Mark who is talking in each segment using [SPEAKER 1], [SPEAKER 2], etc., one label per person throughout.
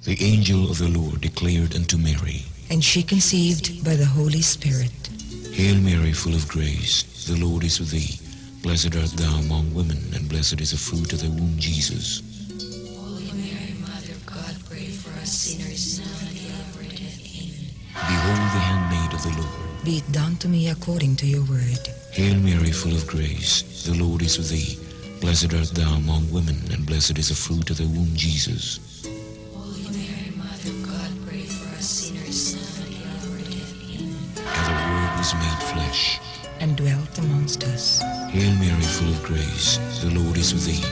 [SPEAKER 1] The angel of the Lord declared unto Mary,
[SPEAKER 2] And she conceived by the Holy Spirit.
[SPEAKER 1] Hail Mary, full of grace, the Lord is with thee. Blessed art thou among women, and blessed is the fruit of thy womb, Jesus.
[SPEAKER 3] Holy Mary, Mother of God, pray for us sinners, now and at the hour of our death. Amen.
[SPEAKER 1] Behold the handmaid of the Lord.
[SPEAKER 2] Be it done to me according to your word.
[SPEAKER 1] Hail Mary, full of grace, the Lord is with thee. Blessed art thou among women, and blessed is the fruit of thy womb, Jesus.
[SPEAKER 3] Holy Mary, Mother of God, pray for us sinners, now and at the hour of our death. Amen.
[SPEAKER 1] And the Word was made flesh,
[SPEAKER 2] And dwelt amongst us.
[SPEAKER 1] Hail Mary, full of grace, the Lord is with thee.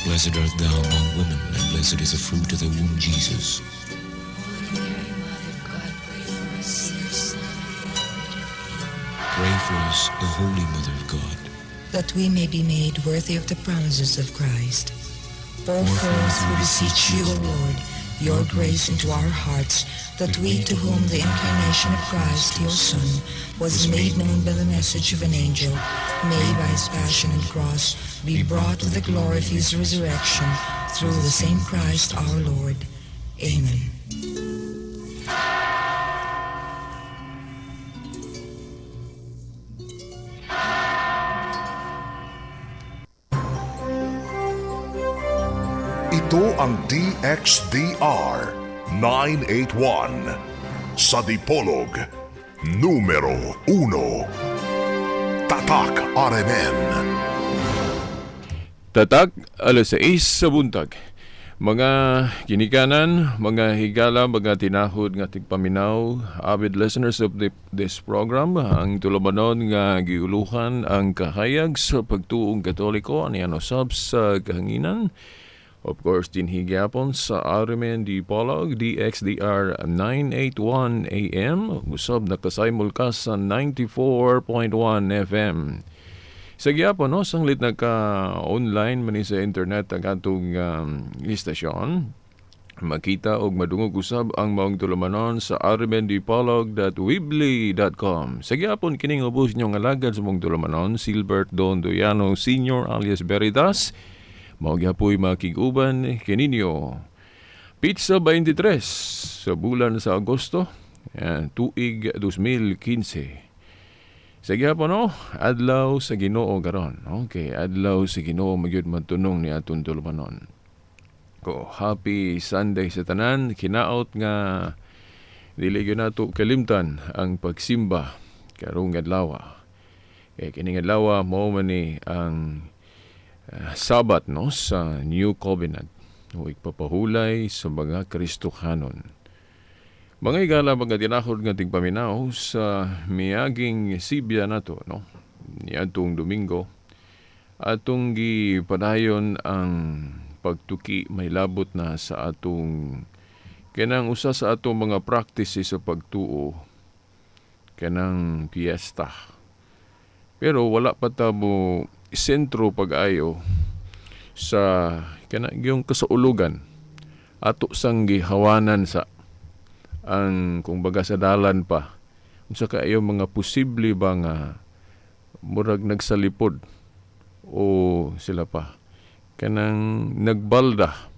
[SPEAKER 1] Blessed art thou among women, and blessed is the fruit of thy womb, Jesus.
[SPEAKER 3] Holy Mary, Mother of God, pray for us sinners, now and at the hour of our death. Amen.
[SPEAKER 1] Pray for us, O Holy Mother of God.
[SPEAKER 2] That we may be made worthy of the promises of Christ. Pour forth, we beseech you, O Lord, your grace into our hearts, that we, to whom the incarnation of Christ, your Son, was made known by the message of an angel, may by his passion and cross be brought to the glory of his resurrection, through the same Christ our Lord. Amen.
[SPEAKER 4] Ito ang DXDR 981 sa Dipolog, numero 1. Tatak RMN.
[SPEAKER 5] Tatak, alas 6 sa buntag. Mga kinikanan, mga higala, mga tinahod nga tigpaminaw, avid listeners of this program, ang tulumanon nga giuluhan ang kahayag sa pagtuong Katoliko, aniano sab sa kahanginan. Of course, dinhigyapon sa RMN Dipolog, DXDR 981 AM, usab nakasaymol ka sa 94.1 FM. Sa gyapon, no, sanglit naka-online man sa internet ang atong istasyon. Makita og madungog usab ang maong tulumanon sa rmndipolog.weebly.com. Sa gyapon kining ubos nyong alagad sa maong tulumanon, Silbert Don Doyano Sr. alias Veritas. Maugapoy makiguban kininyo. Pizza 23 sa bulan sa Agosto, tuig 2015. Sa gyapon, no, adlaw sa Ginoo karon. Okay, adlaw sa Ginoo magyud mantunong ni atong tulumanon. Happy Sunday sa tanan. Kinaot nga dili gyud nato kalimtan ang pagsimba karong adlaw. Kining adlaw mao man ni ang Sabat, no, sa New Covenant, o ipapahulay sa mga Kristohanon. Mga igala, mga tinahod nga tigpaminaw sa miaging Sibya nato, no, niadtong Domingo, atong gipadayon ang pagtuki may labot na sa atong kanang usa sa atong mga practices sa pagtuo, kanang piyesta. Pero wala pa tamo sentro pag-ayo sa yung kasaulugan ato sang gihawanan sa ang kumbaga sa dalan pa unsa kaayo mga posible ba nga murag nagsalipod o sila pa kanang nagbalda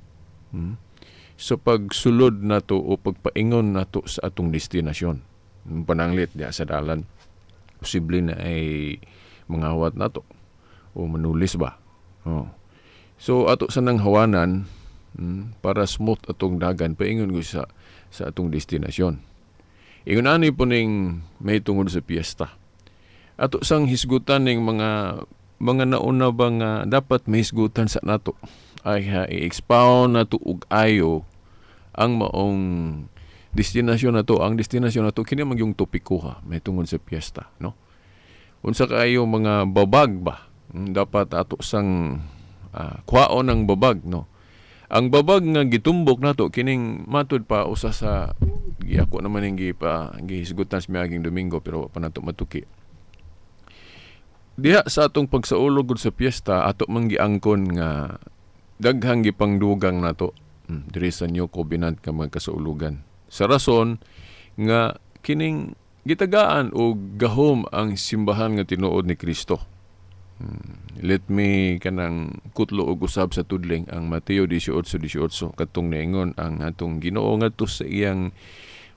[SPEAKER 5] sa pagsulod nato o pagpaingon nato sa atong destinasyon pananglit diya sa dalan posible na ay mangawat nato o manulis ba. So ato sa nang hawanan para smooth atong dagan paingon ko sa atong destinasyon. Ingon ani po ning may tungod sa piyesta. Ato sang hisgutan ning mga nauna ba nga dapat mahisgutan sa nato ay i-expound nato og ayo ang maong destinasyon nato. Ang destinasyon nato kini man yung topiko may tungod sa piyesta, no? Unsa kaayo mga babag ba? Dapat ato sang kwaon ang babag, no. Ang babag nga gitumbok nato kining matud pa usa sa ako naman ning gihisgutan sa miaging Domingo pero pa nato matuki. Diha sa atong pagsaulog sa piyesta ato man giangkon nga daghang gipangdugang nato diri sa New Covenant nga mga kasaulugan. Sa rason nga kining gitagaan o gahom ang simbahan nga tinuod ni Kristo. Let me kanang kutlo og usab sa tudling ang Mateo 18:18 katong niingon ang atong Ginoo ngadto sa iyang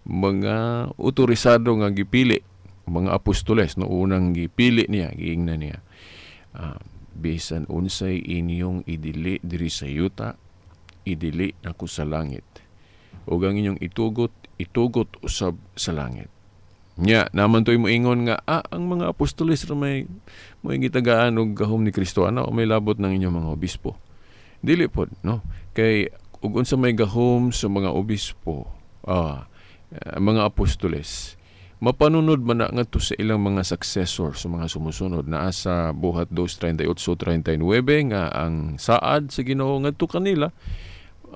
[SPEAKER 5] mga otorisado nga gipili, mga apostoles no, unang gipili niya, giingnan niya. Bisan unsay inyong idili diri sa yuta, idili nako sa langit. Ug ang inyong itugot usab sa langit. Nya naman to'y moingon nga ang mga apostoles ra may gitagaan og gahom ni Kristo ana o may labot ng inyong mga obispo. Dili pod no, kay ug unsa may gahom sa mga obispo, mga apostoles, mapanunod man na ngadto sa ilang mga successor sa mga sumusunod. Naa sa buhat 2:38-39 nga ang saad sa Ginoo ngadto kanila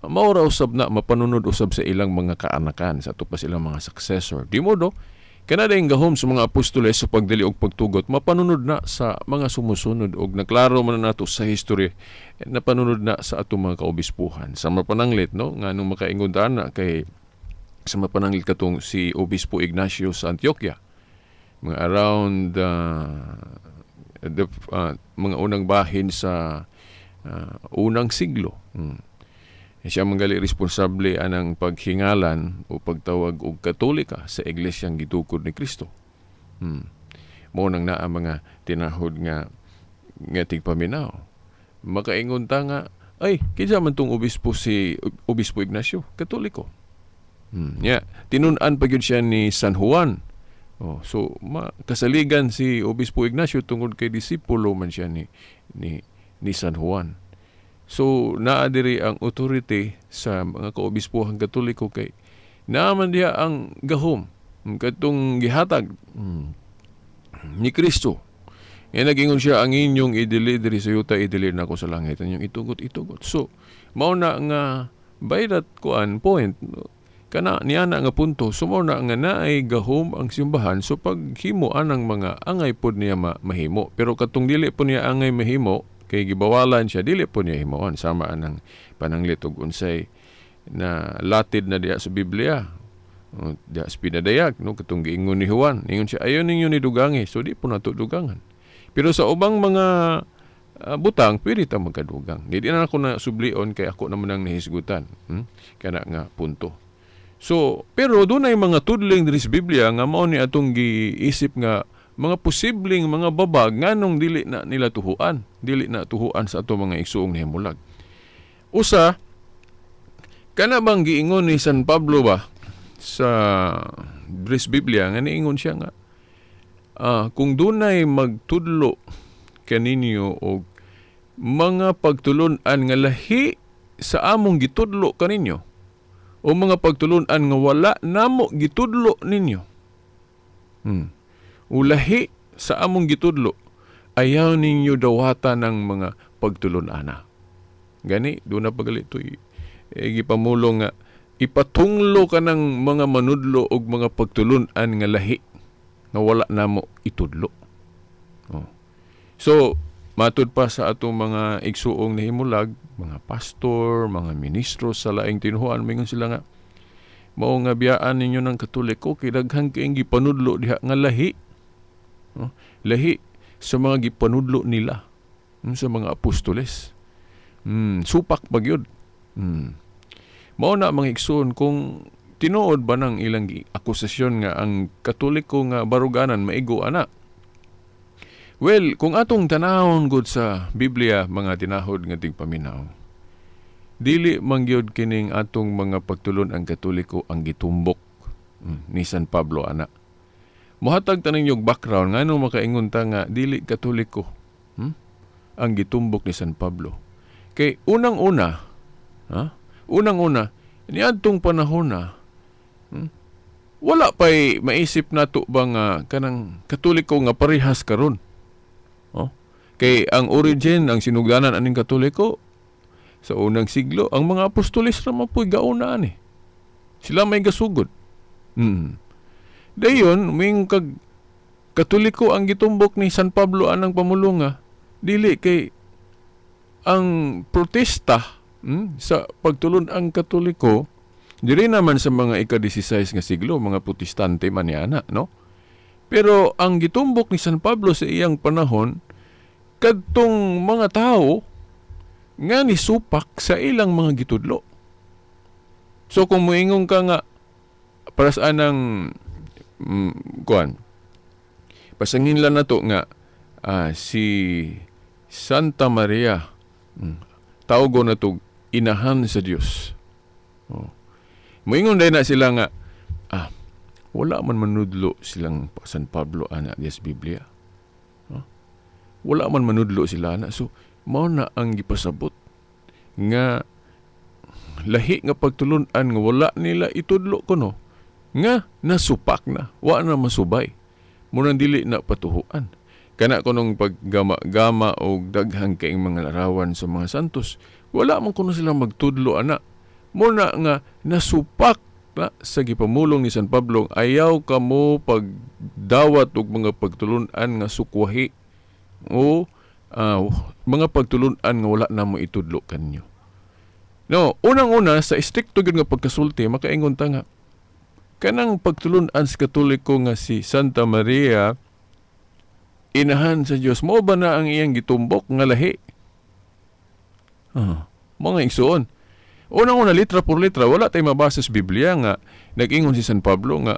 [SPEAKER 5] maura usab na mapanunod usab sa ilang mga kaanakan sa tupa silang mga successor. Di modo kana dayong gahom sa mga apostoles sa pagdali og pagtugot mapanunod na sa mga sumusunod og naklaro man nato sa history napanunod na sa atong mga kaobispuhan. Sa mapananglit no nga nung makaingon na kay sa mapananglit katong si Obispo Ignacio sa Antioquia mga around mga unang bahin sa unang siglo. Siya manggali responsable anang paghingalan o pagtawag og Katolika sa iglesyang gitukod ni Kristo. Mao nang naa mga tinahod nga tigpaminaw. Makaingon ta nga ay kinsa man tong obispo si Obispo Ignacio, Katoliko. Tinun-an pa gyud siya ni San Juan. So kasaligan si Obispo Ignacio tungod kay disipulo man siya ni San Juan. So naa diri ang authority sa mga kaobispuhang Katoliko kay naaman diha ang gahom katong gihatag ni Kristo. Nagingon siya ang inyong idili diri sa yuta, idili nako sa langit, ang inyong itugot. So mao na nga bayrat kuan point kana niya na nga punto. So mao na nga naay gahom ang simbahan so paghimo anang mga angay pod niya mahimo. Pero katong dili po niya angay mahimo kay gibawalan siya, dili po niya himuon. Sama anang pananglit og unsay na latid na diya sa Biblia. Diya sa pinadayag, no? Katong giingon ni Juan. Ingon siya, ayaw ninyo ni dugangi. So di po nato dugangan. Pero sa ubang mga butang, pwede ta magkadugang. Di na ako na sublion kay ako naman ang nahisgutan. Kana nga punto. So, pero doon ay mga tudling diri sa Biblia nga mao ni atong giisip nga mga posibleng mga babag nganong dili na nila tuhuan, dili na tuhuan sa ato mga igsuong nahimulag. Usa kana bang giingon ni San Pablo ba sa Bris Biblia nga niingon siya nga kung dunay magtudlo kaninyo og mga pagtulon-an nga lahi sa among gitudlo kaninyo o mga pagtulon-an nga wala namo gitudlo ninyo. Ulahi sa among gitudlo, ayaw ninyo dawata ng mga pagtulon-ana. Gani, doon na pagalito gipamulong nga ipatunglo ka ng mga manudlo og mga pagtulon-an nga lahi nga wala namo itudlo. So, matud pa sa atong mga igsuong nahimulag, mga pastor, mga ministro sa laing tinuhuan, mingon sila nga, mao nga biyaan ninyo ng Katoliko, kay daghang kayong gipanudlo diha nga lahi. Lahi sa mga gipanudlo nila sa mga apostoles. Supak bagyod. Mao na mga igsoon kung tinuod ba ng ilang akusasyon nga ang Katoliko nga baruganan maigo ana. Well, kung atong tanahon gud sa Biblia mga tinahod nga tigpaminaw, dili mangyod kining atong mga pagtulon ang Katoliko ang gitumbok ni San Pablo ana. Mohatag taning yung background nga nung makaingon ta nga dili Katoliko ang gitumbok ni San Pablo. Kay unang-una niadtong panahon na wala pa'y maisip nato ba nga kanang Katoliko nga parehas karon. Kay ang origin, ang sinugdanan aning Katoliko sa unang siglo, ang mga apostoles ra mapoy gauna ani. Sila may gasugod. Dayon, ming Katoliko ang gitumbok ni San Pablo anang pamulunga, dili kay ang protesta sa pagtulon ang Katoliko, dili naman sa mga ika-16 nga siglo, mga protestante man yana, no? Pero ang gitumbok ni San Pablo sa iyang panahon, kadtong mga tao nga ni supak sa ilang mga gitudlo. So kung moingon ka nga para sa anang pasangin lang na to nga si Santa Maria, tawgo na to inahan sa Dios. Moingon din na sila nga wala man manudlo silang San Pablo ana sa Biblia. Wala man manudlo sila ana. So mao na ang gipasabot nga lahi nga pagtulunan nga wala nila itudlo kuno nga nasupak na, wa na masubay. Murang dili na patuhuan. Kana kunong paggama-gama o daghang kaing mga larawan sa mga santos, wala man kuno silang magtudlo ana. Muna nga nasupak na sa gipamulong ni San Pablo, ayaw ka mo pagdawat og mga pagtulunan nga sukwahi o mga pagtulunan nga wala na mo itudlo kanyo. No, unang-una sa stricto gyud nga pagkasulti makaingon ta nga kanang pagtulunan sa Katoliko nga si Santa Maria inahan sa Dios, mao ba na ang iyang gitumbok nga lahi? Mga igsoon. Unang-una, litra por litra, wala tayo mabasa sa Biblia nga nag-ingon si San Pablo nga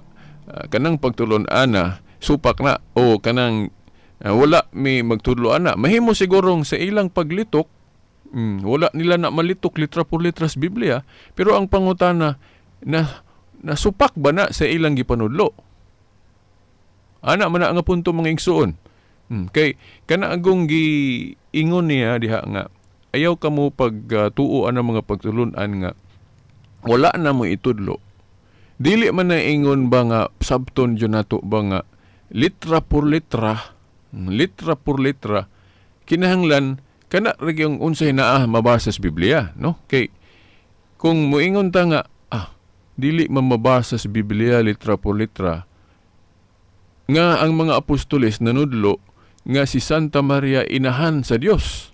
[SPEAKER 5] kanang pagtulunan na supak na o kanang wala may magtudloan na. Mahimo sigurong sa ilang paglitok, wala nila na malitok litra por litra sa Biblia, pero ang pangutana na supak ba na sa ilang gipanudlo? Ana man na nga punto mga igsoon. Kay kana agong giingon niya diha nga ayaw ka mo pagtuuan ng mga pagtulunan nga wala na mo itudlo. Dili man na ingon ba nga sabton dyan nato ba nga litra por litra kinahanglan kana yung unsay naa mabasa sa Biblia, no? Kay kung moingon ta nga dili man mabasa sa Biblia litra por litra nga ang mga apostoles nanudlo nga si Santa Maria inahan sa Dios.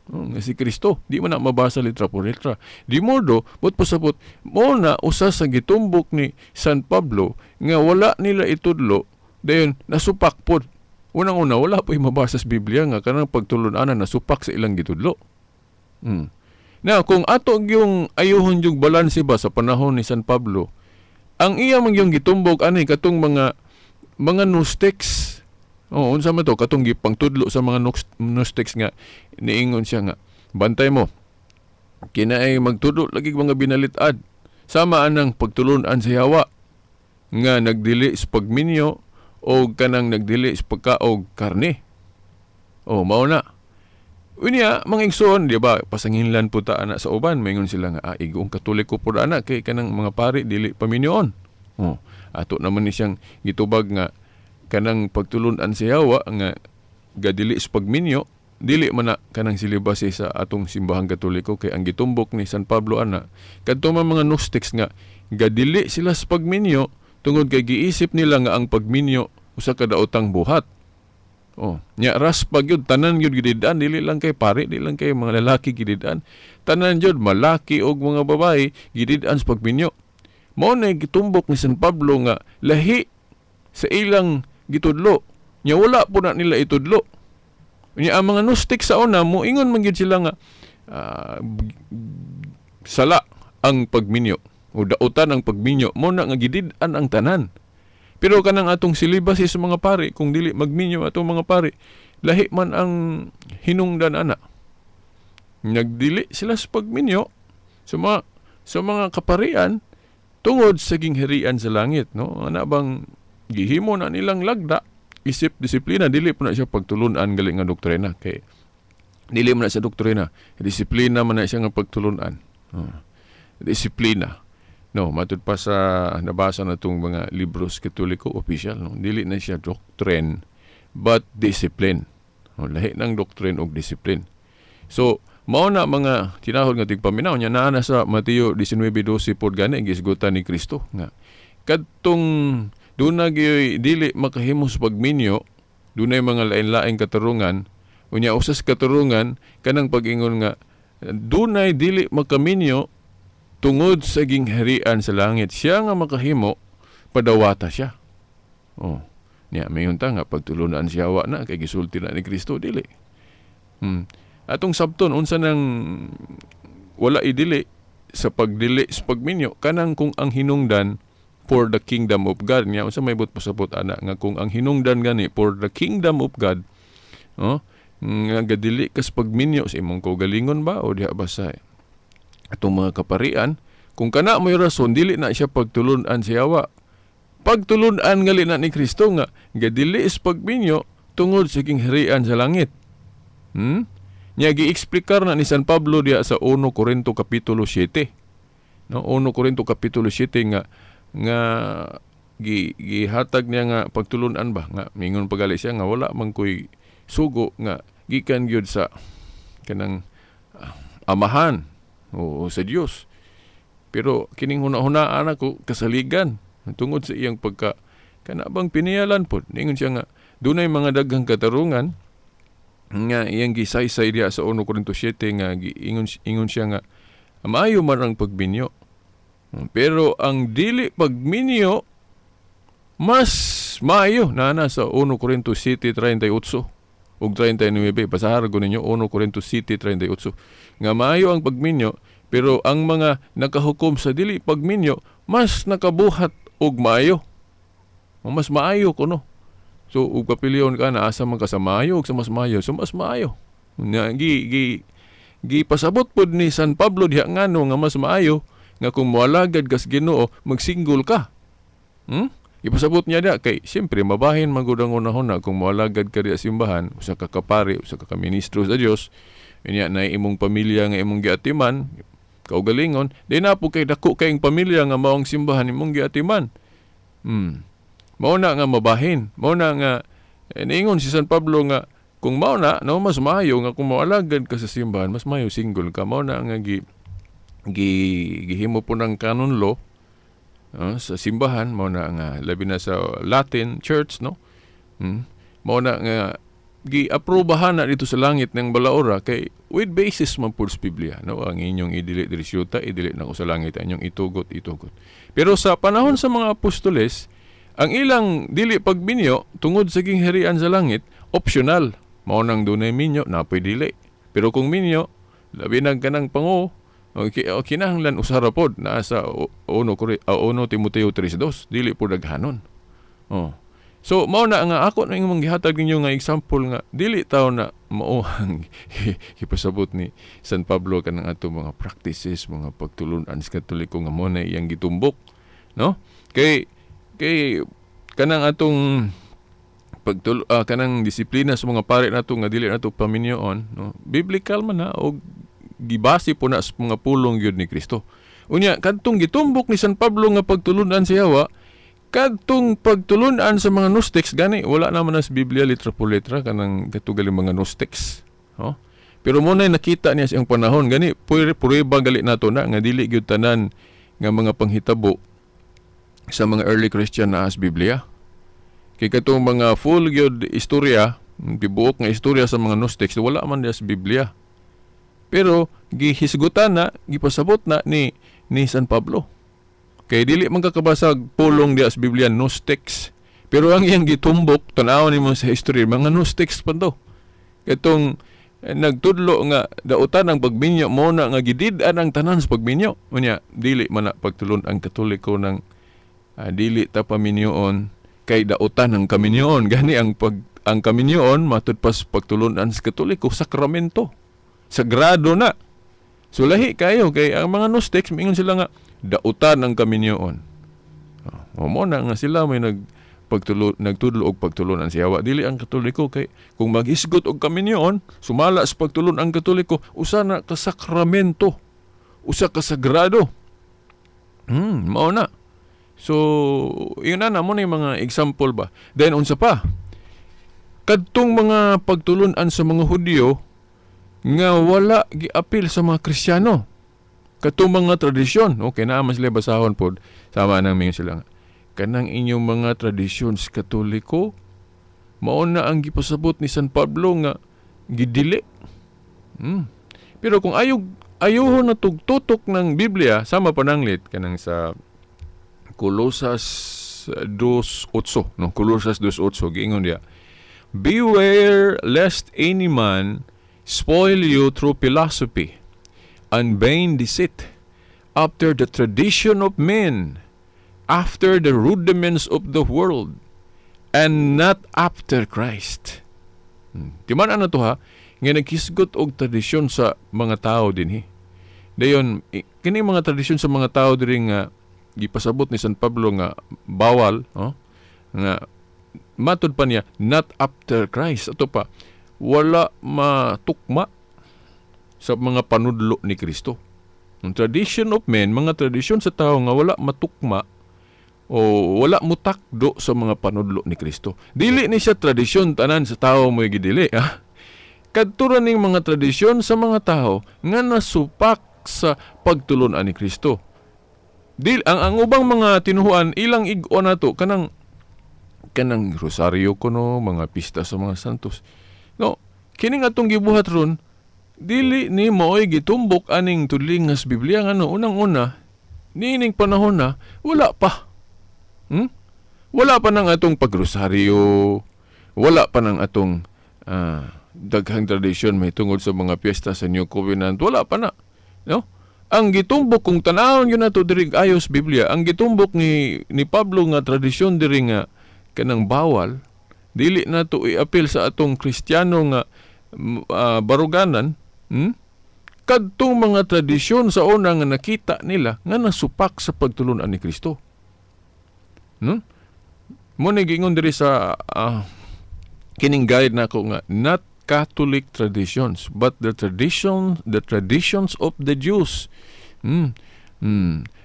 [SPEAKER 5] Nga si Kristo, di man na mabasa litra por litra. Di modo, but pasabot, mo na usa sa gitumbok ni San Pablo nga wala nila itudlo, dayon nasupak pod. Unang-una, wala pa mabasa sa Biblia nga kanang pagtulunan nasupak sa ilang gitudlo. Na kung ato yung ayuhon yung balanse ba sa panahon ni San Pablo, ang iya mang yung gitumbok anay katong mga Gnostics. Unsa man to katong gipang tudlo sa mga Gnostics nga niingon siya nga bantay mo kinaay magtudlo lagi mga binalit-ad sama anang pagtulunan sa Yawa nga nagdili sa pagminyo o kanang nagdili sa pagkaog karne. Mao na. Unya mga igsoon, di ba, pasanginlan po ta ana sa uban, maingon sila nga igong Katoliko po ana kay kanang mga pari dili paminyoon. Ato naman ni siyang gitubag nga kanang pagtulunan sa Yawa nga gadili sa pagminyo, dili man na kanang silibase sa atong simbahang Katoliko kay ang gitumbok ni San Pablo ana kadto man mga Gnostics nga gadili sila sa pagminyo tungod kay giisip nila nga ang pagminyo usa ka daotang buhat. Nya ras pagyud tanan gyud gididaan, dili lang kay pari, dili lang kay mga lalaki gididaan, tanan gyud malaki og mga babae gididaan sa pagminyo. Mao na gitumbok ni San Pablo nga lahi sa ilang gitudlo. Nya wala po na nila itudlo. Nya ang mga Gnostic sa una moingon man gyud sila nga sala ang pagminyo o dautan ang pagminyo mo na nga gidid-an ang tanan. Pero kanang atong silibase sa mga pari kung dili magminyo atong mga pari, lahi man ang hinungdan ana. Nagdili sila sa pagminyo sa mga kaparian tungod sa gingharian sa langit, no? Ana bang gihimo na nilang lagda, isip disiplina, dili po na siya pagtulunan galing nga doktrina. Kay dili man na siya doktrina, disiplina man na siya nga pagtulunan. Disiplina. No, matud pa sa nabasa na itong mga libros Katoliko official, no? Dili na siya doctrine but discipline. Lahi ng doctrine o discipline. So, mao na mga tinahod nga tigpaminaw niya naa na sa Mateo 19:12 pod gani gisgutan ni Kristo nga kadtong dunay dili makahimos pagminyo, dunay mga lain-laing katarungan, unya usas katarungan kanang pag-ingon nga dunay dili makaminyo tungod sa gingharian sa langit. Siya nga makahimo, padawata siya. Niya, mayon ta nga, pagtulunan siya wa na, kay gisulti na ni Kristo, dili. Atong sabton unsa nang wala idili sa pagdili sa pagminyo kanang kung ang hinungdan for the kingdom of God niya unsa may pasabot ana nga kung ang hinungdan gani for the kingdom of God nga gadili kas pagminyo sa imong kaugalingon ba o diha ba sa atong mga kaparian kung kana may rason dili na siya pagtulon-an sa yawa pagtulon-an ngali na ni Kristo nga gadili sa pagminyo tungod sa kingharian sa langit. Nya gi-explikar na ni San Pablo diya sa 1 Corinto kapitulo 7. No, 1 Corinto kapitulo 7 nga gihatag niya nga pagtulon-an ba nga mingon pagali siya nga wala man koy sugo nga gikan gyud sa kanang amahan o sa Dios. Pero kining hunahunaan ako kasaligan tungod sa iyang pagka kanabang piniyalan pod ningon siya nga dunay mga daghang katarungan nga iyang gisaysay diya sa 1 Corinto 7 nga ingon siya nga maayo man ang pagminyo pero ang dili pagminyo mas maayo na sa 1 Corinto 7:38 ug 39 basahar ko ninyo 1 Corinto 7:38 nga maayo ang pagminyo pero ang mga nakahukom sa dili pagminyo mas nakabuhat og maayo mas maayo kuno. So, ug papilion ka na asa man ka sa maayo ug sa mas maayo. So, mas maayo. Pasabot pod ni San Pablo diha ngano nga mas maayo nga kung moalagad kas Ginoo magsinggol ka. Ipasabot niya diha kay siyempre mabahin magudang unahon kung moalagad ka diha simbahan usa ka kapari usa ka ministro sa Dios inya na imong pamilya nga imong giatiman kaugalingon di na po kay dako kayong pamilya nga maong simbahan imong giatiman. Mao na nga mabahin. Mao na nga niingon si San Pablo nga kung mao na no mas maayo nga kung moalagad ka sa simbahan mas maayo single ka. Mao na nga gihimo po ng canon law sa simbahan mao na nga labi na sa Latin Church no. Mao na nga giaprobahan na dito sa langit ng balaura kay with basis man pud sa Biblia no ang inyong idili diri idili na ko sa langit ang inyong itugot. Pero sa panahon sa mga apostoles ang ilang dili pagminyo tungod sa gingharian sa langit optional mao nang dunay minyo napoy dili pero kung minyo labi nang kanang pango kinahanglan usara pod na sa 1 Timoteo 3:2 dili pod daghanon. So mao na nga ako na imong gihatag ninyo nga example nga dili taw na mao ang ipasabot ni San Pablo kanang ato mga practices mga pagtulon-an sa Katoliko nga mo na iyang gitumbok no kay kanang atong kanang disiplina sa mga pare nato nga dili nato paminyoon no biblical man na og gibase po na sa mga pulong gyud ni Kristo. Unya kadtong gitumbok ni San Pablo nga pagtulon-an sa yawa kadtong pagtulon-an sa mga Gnostics gani wala naman na sa Biblia litra por litra kanang katugaling mga Gnostics no pero mo na nakita niya sa iyang panahon gani prueba gali nato na nga dili gyud tanan nga mga panghitabo sa mga early Christian na as Biblia. Kay katong mga full gyud istorya, tibuok nga istorya sa mga Gnostics wala man diya sa Biblia. Pero gihisgutan na, gipasabot na ni San Pablo. Kay dili man kakabasag pulong diya sa Biblia Gnostics. Pero ang iyang gitumbok tan-awon nimo sa history mga Gnostics pa to. Katong nagtudlo nga dautan ang pagminyo mo na nga gidid-an ang tanan sa pagminyo. Unya dili man na pagtulon ang Katoliko ng dili ta paminyoon kay dautan ang kaminyoon gani ang kaminyoon matud pas pagtulon-an sa Katoliko sakramento sagrado na so lahi kayo kay ang mga Gnostics mingon sila nga dautan ang kaminyoon mo na nga sila may nagtudlo og pagtulon-an sa yawa dili ang Katoliko kay kung maghisgot og kaminyoon sumala sa pagtulon ang Katoliko usa na ka sakramento usa ka sagrado mao na. So, yun na mo na yung mga example ba. Then, unsa pa? Kadtong mga pagtulon-an sa mga Hudyo nga wala giapil sa mga Kristiyano. Kadtong mga tradisyon. Okay, naman sila basahon po. Sama nang mingon sila. Kanang inyong mga tradisyon sa Katoliko, mauna ang gipasabot ni San Pablo nga gidili. Pero kung ayuhon na tugtutok ng Biblia, sama pananglit kanang sa Colosas 2:8 no Colosas 2:8 giingon dia beware lest any man spoil you through philosophy and vain deceit, after the tradition of men, after the rudiments of the world, and not after Christ. Timan ano to ha? Nga nagkisgot og tradisyon sa mga tao din Dayon, kini mga tradisyon sa mga tao diri nga gipasabot ni San Pablo nga bawal, nga matod pa niya, not after Christ. Ato pa, wala matukma sa mga panudlo ni Kristo. Ang tradition of men, mga tradisyon sa tao nga wala matukma o wala mutakdo sa mga panudlo ni Kristo. Dili ni siya tradisyon tanan sa tao mo gidili. Kadturan ning mga tradisyon sa mga tao nga nasupak sa pagtulunan ni Kristo. Ang ubang mga tinuhuan ilang ig-o nato kanang rosaryo kuno, mga pista sa mga santos. No, kining atong gibuhat ron, dili ni mo'y gitumbok aning tudling nga sa Biblia nga unang-una nining panahon na wala pa. Wala pa nang atong pagrosaryo, wala pa nang atong daghang tradisyon may tungod sa mga piyesta sa New Covenant, wala pa na. No? Ang gitumbok kung tanawon yun nato diri ayos Biblia, ang gitumbok ni Pablo nga tradisyon diri nga kanang bawal, dili nato i-appeal sa atong Kristiyano nga baruganan, kadtong mga tradisyon sa una nga nakita nila nga nasupak sa pagtulunan ni Kristo. Muna gingon diri sa kining guide nako nga not Catholic traditions but the traditions of the Jews.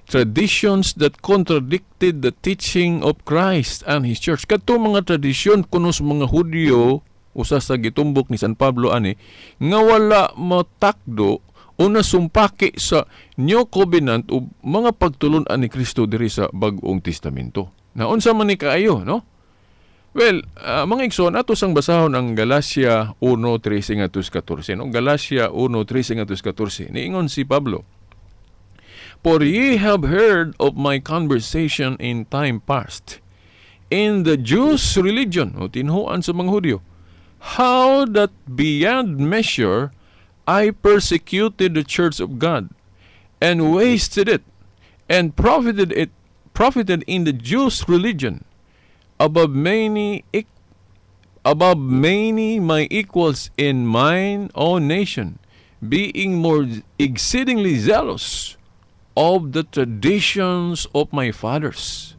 [SPEAKER 5] Traditions that contradicted the teaching of Christ and His Church. Kadtong mga tradisyon kuno sa mga Hudyo, usa sa gitumbok ni San Pablo ani nga wala matakdo o nasumpaki sa New Covenant o mga pagtulunan ni Kristo diri sa Bag-ong Testamento. Naunsa man ni kaayo, no? Well, mga igsoon, ato sang basahon ang Galacia 1:13-14. No? Galacia 1:13-14. Niingon si Pablo, "For ye have heard of my conversation in time past, in the Jews' religion," o tinhuan sa mga Hudyo, "how that beyond measure I persecuted the church of God, and wasted it, and profited in the Jews' religion, above many my equals in mine own nation, being more exceedingly zealous of the traditions of my fathers."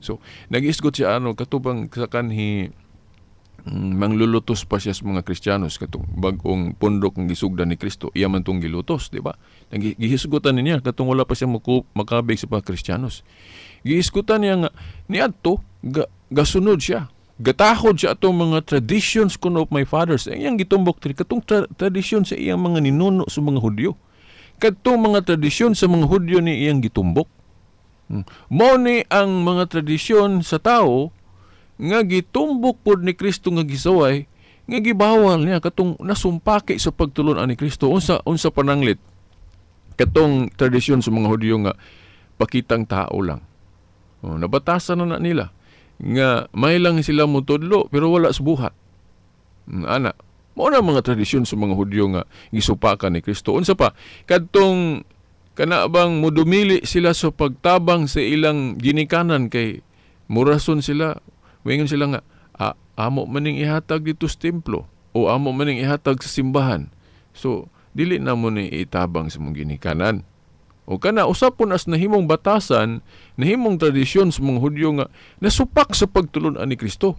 [SPEAKER 5] So, nag-isgot siya katubang sa kanhi manglulutos pa siya sa mga Kristiyanos katong bag-ong pundok ng gisugdan ni Kristo, iya man tong gilutos, di ba? Gihisgutan niya katong wala pa siya makabig sa mga Kristiyanos. Gihisgutan niya nga niadto gasunod siya. Gatahod siya atong mga traditions kuno of my fathers. Iyang gitumbok katong tradisyon sa iyang mga ninuno sa mga Hudyo. Katong mga tradisyon sa mga Hudyo ni iyang gitumbok. Mao ni ang mga tradisyon sa tao nga gitumbok pod ni Kristo nga gisaway, nga gibawal niya katong nasumpaki sa pagtulunan ni Kristo. Unsa pananglit katong tradisyon sa mga Hudyo nga pakitang tao lang. Nabatasan na nila nga may lang sila mutudlo pero wala sa buhat. Ana, mao na mga tradisyon sa mga Hudyo nga gisupakan ni Kristo. Unsa pa kadtong kanabang modumili sila sa pagtabang sa ilang ginikanan kay murason sila, wingon sila nga amo maning ihatag dito sa templo o amo maning ihatag sa simbahan. So dili na mo ni itabang sa mong ginikanan. O kana usap pun as nahimong batasan, nahimong tradisyon sa mga Hudyo nga nasupak sa pagtulunan ni Kristo.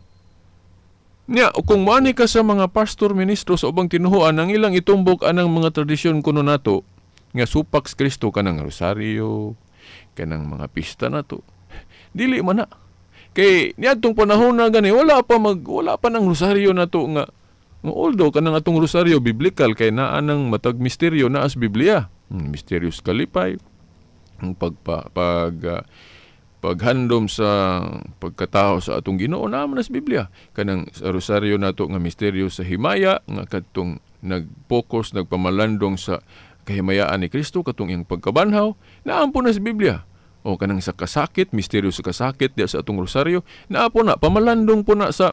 [SPEAKER 5] Nya, kung maani ka sa mga pastor, ministro sa ubang tinuhuan, ang ilang itumbok anang mga tradisyon kuno nato nga supak sa Kristo, kanang rosaryo, kanang mga pista nato. Dili man na. Kay niadtong panahon na gani wala pa nang rosaryo nato nga although kanang atong rosaryo biblical kay naa nang matag misteryo naa sa Biblia. Mysterious kalipay, ang paghandom sa pagkatao sa atong Ginoo naman sa Biblia. Kanang sa rosaryo nato nga misteryo sa himaya nga kadtong nag-focus, nagpamalandong sa kahimayaan ni Kristo katong iyang pagkabanhaw, naampo na sa Biblia. O kanang sa kasakit, misteryo sa kasakit diya sa atong rosaryo, naapo na pamalandong po na sa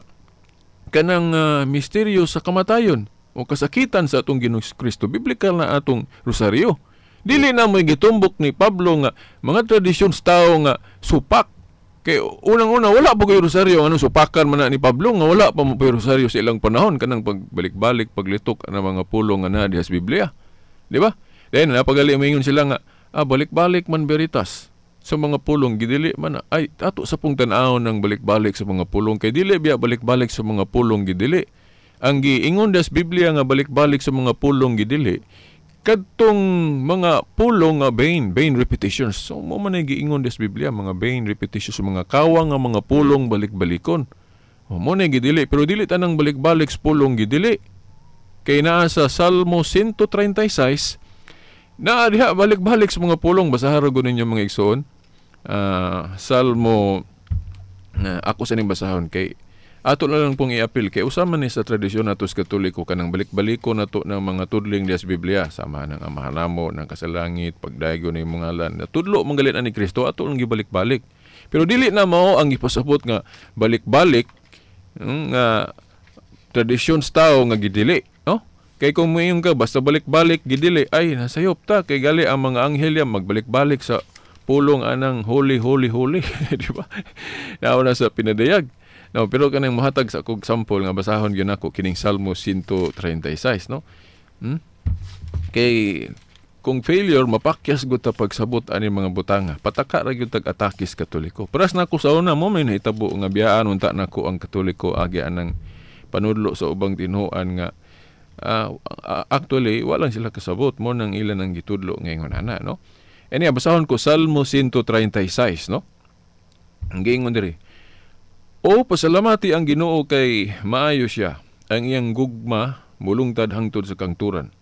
[SPEAKER 5] kanang misteryo sa kamatayon. o kasakitan sa atong Ginoong Kristo, biblikal na atong rosaryo. Dili na mo'y gitumbok ni Pablo nga mga tradisyon sa tao nga supak. Kay unang-una wala pa ko'y rosaryo, supakan man na ni Pablo nga wala pa mo ko'y rosaryo sa ilang panahon kanang pagbalik-balik paglitok ng mga pulong nga naa diha sa Biblia. Di ba? Dahil napagali mingon sila nga balik-balik man veritas sa mga pulong gidili man ay ato sa pong tan-aw ng balik-balik sa mga pulong kay dili biya balik-balik sa mga pulong gidili. Ang giingon sa Biblia nga balik-balik sa mga pulong gidili kadtong mga pulong nga vain repetitions. So mo man ay giingon sa Biblia mga vain repetitions, mga kawang nga mga pulong balik-balikon. Mo na gidili pero dili tanang balik-balik sa pulong gidili. Kay naa sa Salmo 136 na diha balik-balik sa mga pulong. Basahan ko ninyo mga igsoon. Salmo ako sa ning basahon kay ato na lang pong i-appeal kay usama ni sa tradisyon nato sa Katoliko kanang balik-baliko nato ng mga tudling diha sa Biblia, sama ng amahan namo ng kasalangit, pagdayo ni mga ngalan. Tudlo manggalit ani Kristo ato lang gibalik-balik. Pero dili na mao ang ipasabot nga balik-balik nga tradisyon sa tao nga gidili, no? Kay kung moingon ka basta balik-balik gidili ay nasayop ta kay gali ang mga anghel magbalik-balik sa pulong anang holy di ba? Nauna sa pinadayag. No, pero kanang mahatag sa kog sample nga basahon gyud nako kining Salmo 136, no? Kay kung failure mapakyas gud ta pagsabot ani mga butanga. Pataka ra gyud tag atakis Katoliko. Paras nako sa una mo may nahitabo nga biyaan unta nako ang Katoliko agi anang panudlo sa ubang tinuoan nga actually walang sila kasabot mo nang ilan ang gitudlo ngayon ana, no? Ani basahon ko Salmo 136, no? Ang giingon diri, o pasalamati ang Ginoo kay maayo siya, ang iyang gugma mulungtad hangtod sa kangturan.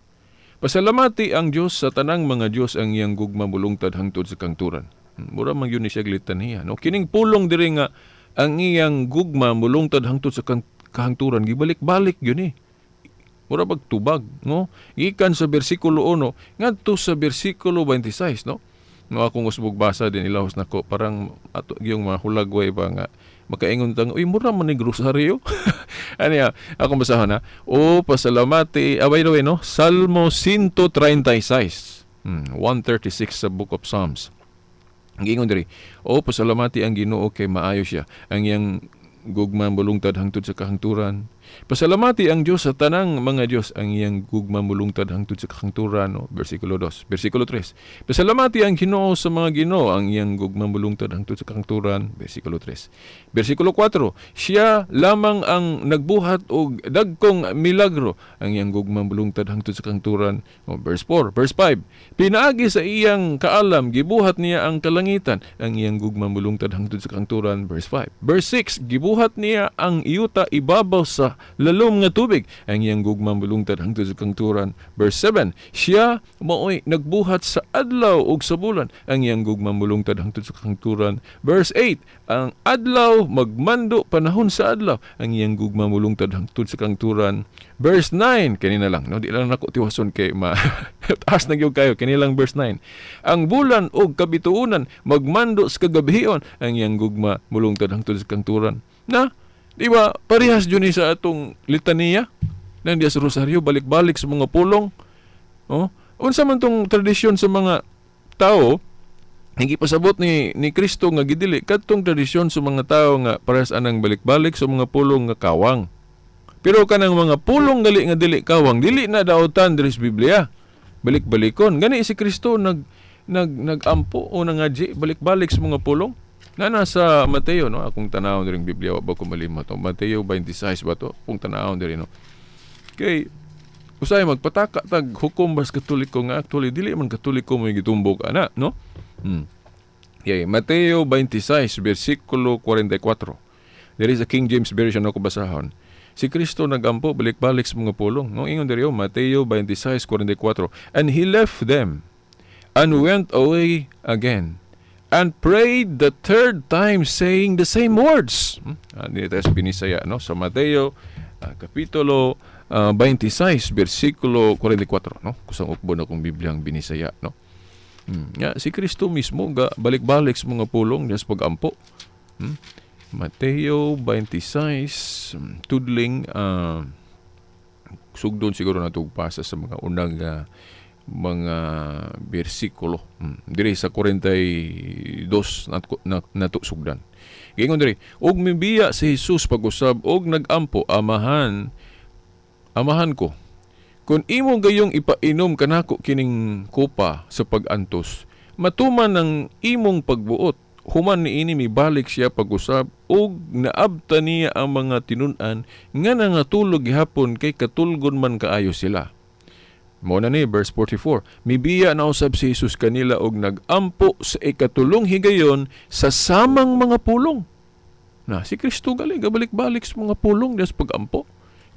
[SPEAKER 5] Pasalamati ang Dios sa tanang mga Dios, ang iyang gugma mulungtad hangtod sa kangturan. Mura man yun siya litaniya, no? Kining pulong diri nga ang iyang gugma mulungtad hangtod sa kahangturan, gibalik-balik yun Mura pagtubag, no? Gikan sa bersikulo 1 ngadto sa bersikulo 26, no? No akong usbog basa din ilahos nako parang ato yung mahulagway ba nga makaingon tang uy mura man ni rosaryo. Ano ya akong basahon na o pasalamati by the way, no? Salmo 136 136 sa Book of Psalms. Ang ingon diri, o pasalamati ang Ginoo kay maayo siya, ang iyang gugma mulungtad hangtod sa kahangturan. Pasalamati ang Dios sa tanang mga Dios, ang iyang gugma mulungtad hangtod sa kahangturan, no? Versikulo 2. Versikulo 3. Pasalamati ang Ginoo sa mga Ginoo, ang iyang gugma mulungtad hangtod sa kahangturan. Versikulo 3. Versikulo 4. Siya lamang ang nagbuhat og dagkong milagro, ang iyang gugma mulungtad hangtod sa kahangturan. O, verse 4. Verse 5. Pinaagi sa iyang kaalam, gibuhat niya ang kalangitan, ang iyang gugma mulungtad hangtod sa kahangturan. Verse 5. Verse 6. Gibuhat niya ang iyuta ibabaw sa lalom nga tubig, ang iyang gugma mulungtad hangtod sa kahangturan. Verse 7. Siya maoy nagbuhat sa adlaw ug sa bulan, ang iyang gugma mulungtad hangtod sa kahangturan. Verse 8. Ang adlaw magmando panahon sa adlaw, ang iyang gugma mulungtad hangtod sa kahangturan. Verse 9, kanina lang, no? Di lang nako tiwason kay taas na gyud kayo, kanina lang verse 9. Ang bulan og kabituunan magmando sa kagabihion, ang iyang gugma mulungtad hangtod sa kahangturan. Na, di ba, parehas dyan sa atong litaniya ng Dias Rosario, balik-balik sa mga pulong. Oh? Unsa man tong tradisyon sa mga tao, hindi pasabot ni Kristo nga gidili, katong tradisyon sa mga tao nga parehas anang balik-balik sa mga pulong nga kawang. Pero kanang mga pulong gali nga dili kawang, dili na daotan diri sa Biblia. Balik-balikon. Gani si Kristo nagampo o nangadji balik-balik sa mga pulong. Na nasa Mateo, no? Akong tanawon ring Biblia, wa ba ko malimot. Mateo 26 ba to? Akong tanawon diri, no? Kay usay magpataka tag hukom bas Katoliko nga actually dili man Katoliko mo gitumbok ana, no? Okay, Mateo 26 bersikulo 44. There is a King James version ako basahon. Si Kristo nagampo balik-balik sa mga pulong, no? Ingon diri Mateo 26:44. And he left them and went away again, and prayed the third time, saying the same words. Dito sa binisaya, no? Sa Mateo, kapitulo 26, versikulo 44, no? Kusang ukbo na kong Biblia ang binisaya, no? Si Kristo mismo, balik-balik sa mga pulong, sa pag-ampo. Mateo 26, tudling sugdon siguro nato pasa sa mga unang mga bersikulo. Diri sa 42 nato sugdan. Gingon diri, og mibiya si Jesus pag-usab og nagampo amahan ko. Kung imo gayong ipainom kanako kining kopa sa pag-antos, matuman ng imong pagbuot, human niini mibalik siya pag-usab og naabta niya ang mga tinun-an nga nangatulog gihapon kay katulgon man kaayo sila. Mo na ni verse 44, mibiya na usab si Jesus kanila og nagampo sa ikatulong higayon sa samang mga pulong. Na si Kristo gali gabalik-balik sa mga pulong des pagampo.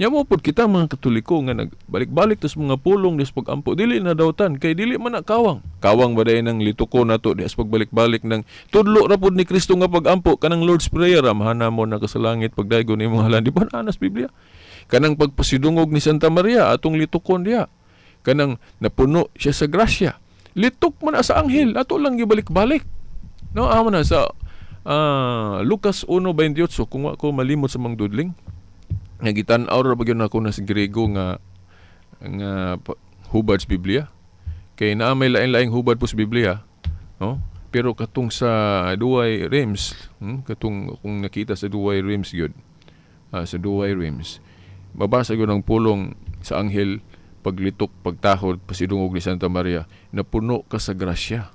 [SPEAKER 5] Nya mo pud kita mga Katoliko nga nagbalik-balik tas mga pulong des pagampo, dili na dawtan kay dili man na kawang. Kawang baday nang lituko nato des pagbalik-balik ng tudlo ra pud ni Kristo nga pagampo kanang Lord's Prayer, amhana mo na sa langit pagdaygon imong halan, di ba anas Biblia? Kanang pagpasidungog ni Santa Maria atong litukon diha. Kanang napuno siya sa grasya. Litok man sa anghel, ato lang gibalik-balik. No, amo na sa Lucas 1:28, kung ako malimot sa mga dudling. Nga gitan-aw ra bagyo na ako na sa Grego nga hubad sa Biblia. Kay naa may lain-laing hubad po sa Biblia, no? Pero katong sa duay rims, katong kung nakita sa duay rims gyud. Sa duay rims. Mabasa gyud ang pulong sa anghel paglitok, pagtahod, pasidungog ni Santa Maria, napuno ka sa grasya.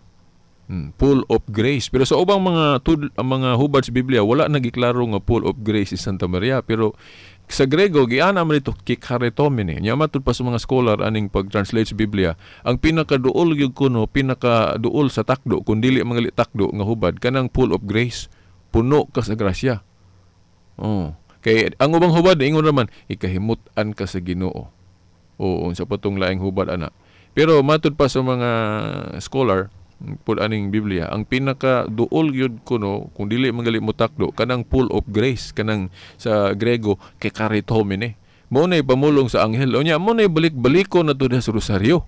[SPEAKER 5] Full of grace. Pero sa ubang mga hubad sa Biblia, wala nagiklaro nga full of grace si Santa Maria. Pero sa Grego, giana man ito kikaritomene. Nya matud pa sa mga scholar aning pag-translate sa Biblia, ang pinakaduol gyud kuno, pinakaduol sa takdo, kun dili mga takdo nga hubad, kanang full of grace. Puno ka sa grasya. Kay ang ubang hubad ingon naman, ikahimut-an ka sa Ginoo. Oo, sa patong laing hubad ana. Pero matud pa sa mga scholar pud aning Biblia, ang pinaka duol gyud kuno kung dili mangali mo takdo kanang full of grace, kanang sa Grego kekaritomene. Mo nay pamulong sa anghel. Unya mo nay balik-baliko na to sa rosaryo.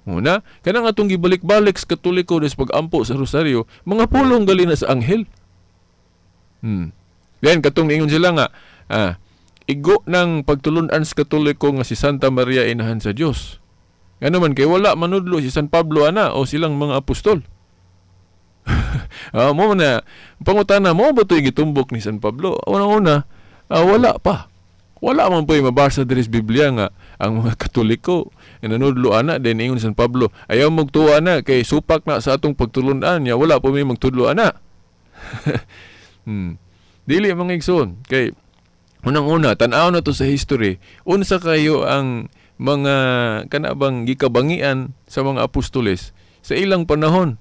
[SPEAKER 5] Una, kanang atong gibalik-balik sa Katoliko des pag-ampo sa rosaryo, mga pulong gali na sa anghel. Then katong ingon sila nga igo ng pagtulun-an sa Katoliko nga si Santa Maria inahan sa Dios. Ano man kay wala manudlo si San Pablo ana o silang mga apostol. Mo na pangutana mo ba to'y gitumbok ni San Pablo? Una-una, wala pa. Wala man po'y mabasa diri sa Biblia nga ang mga Katoliko nanudlo ana din ingon ni San Pablo, ayaw magtuwa na kay supak na sa atong pagtulun-an niya, wala pa may magtudlo ana. Dili mga igsoon kay unang-una tan-aw na to sa history, unsa kayo ang mga kanabang gikabangian sa mga apostoles sa ilang panahon.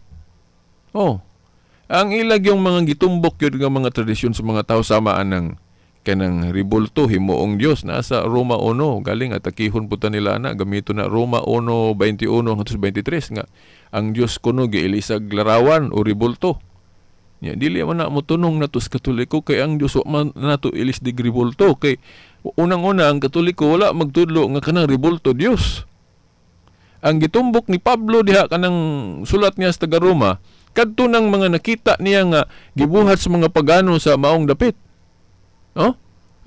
[SPEAKER 5] Ang ilag yung mga gitumbok yun nga mga tradisyon sa mga tao samaan ng kanang ribulto himuong Dios nasa Roma 1 galing atakihon puta nila na gamito na Roma 1:21 hangtod 23 nga ang Dios kuno giilisag larawan o ribulto. Nya dili man na mo tunong nato sa Katoliko kay ang Dios man nato ilis di ribulto kay unang-una ang Katoliko wala magtudlo nga kanang ribulto Dios. Ang gitumbok ni Pablo diha kanang sulat niya sa taga Roma kadto nang mga nakita niya nga gibuhat sa mga pagano sa maong dapit.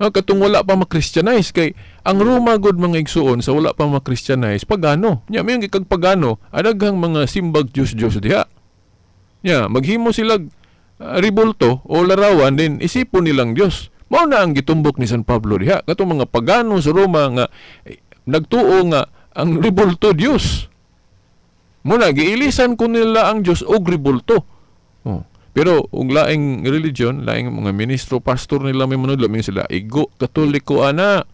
[SPEAKER 5] Katong wala pa ma-Christianize kay ang Roma gud mga igsuon sa wala pa ma-Christianize pagano. Nya may gikag pagano adaghang mga simbag Dios diha. Nya maghimo sila ribulto o larawan din isipon nilang Dios. Mao na ang gitumbok ni San Pablo diha. Katong mga pagano sa Roma nga nagtuo nga ang ribulto Dios. Muna giilisan ko nila ang Dios og ribulto. Pero og laing religion, laing mga ministro, pastor nila may manudlo may sila igo Katoliko ana.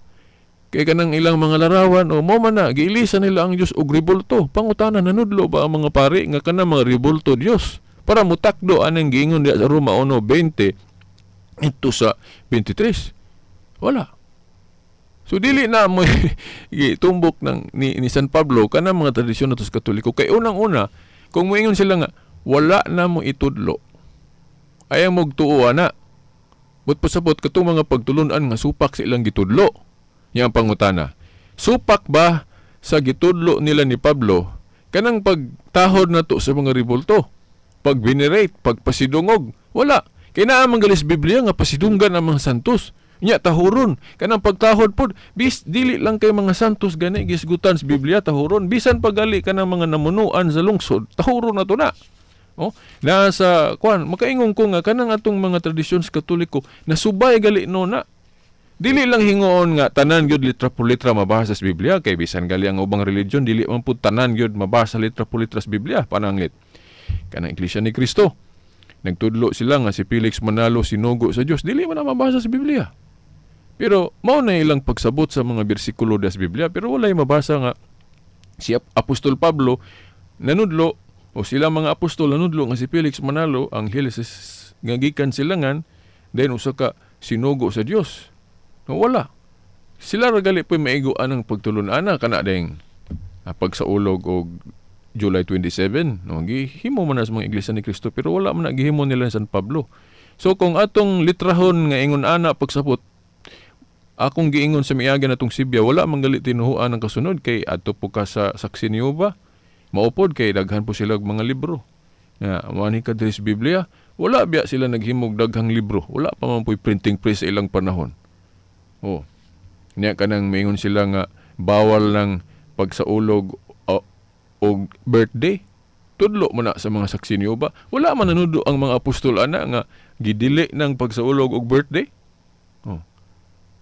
[SPEAKER 5] Kay kanang ilang mga larawan o mo man na giilisan nila ang Dios og ribulto. Pangutana nanudlo ba ang mga pari nga kanang mga ribulto Dios? Para mutakdo anang giingon diha sa Roma 1:20 ito sa 23. Wala. So dili na mo gitumbok ni San Pablo kanang mga tradisyon nato sa Katoliko kay unang-una kung moingon sila nga wala na mo itudlo ayaw mo tuo ana. But pasabot katong mga pagtulunan nga supak sa ilang gitudlo. Yang pangutana, supak ba sa gitudlo nila ni Pablo kanang pagtahod nato sa mga ribulto? Pag-venerate, pagpasidungog? Wala. Kaya na ang galis Biblia nga pasidunggan ang mga santos. Nya tahuron kanang pagtahod pod bis dili lang kay mga santos gani gisgutan sa Biblia tahuron bisan pagali kanang mga namunuan sa lungsod tahuron na to na. Oh, nasa kuan makaingon ko nga kanang atong mga tradisyon sa Katoliko nasubay gali no na. Dili lang hingoon nga tanan gyud litra por litra mabasa sa Biblia kay bisan gali ang ubang religion dili man pud tanan gyud mabasa litra por litra sa Biblia pananglit. Kanang Iglesia ni Cristo nagtudlo sila nga si Felix Manalo sinugo sa Dios dili man na mabasa sa Biblia. Pero mao na ilang pagsabot sa mga bersikulo sa Biblia pero walay mabasa nga si Apostol Pablo nanudlo o sila mga apostol nanudlo nga si Felix Manalo ang Helices nga gikan silangan then usa ka sinugo sa Dios. No, wala. Sila ra gali po'y maiguan ang pagtulon-ana kana ding pagsaulog og July 27 no gihimo man sa mga Iglesia ni Cristo pero wala man gihimo nila sa San Pablo. So kung atong litrahon nga ingon ana pagsabot akong giingon sa miaga natong Sibya, wala man gali tinuhuan ang kasunod kay adto po ka sa saksi ni Jehova. Maupod kay daghan po sila mga libro. Nga mani ka diri sa Biblia, wala biya sila naghimog daghang libro. Wala pa man po'y printing press sa ilang panahon. Oh. Niya kanang maingon sila nga bawal ng pagsaulog o birthday. Tudlo man na sa mga saksi ni Jehova. Wala man nanudo ang mga apostol ana nga gidili ng pagsaulog og birthday. Oh.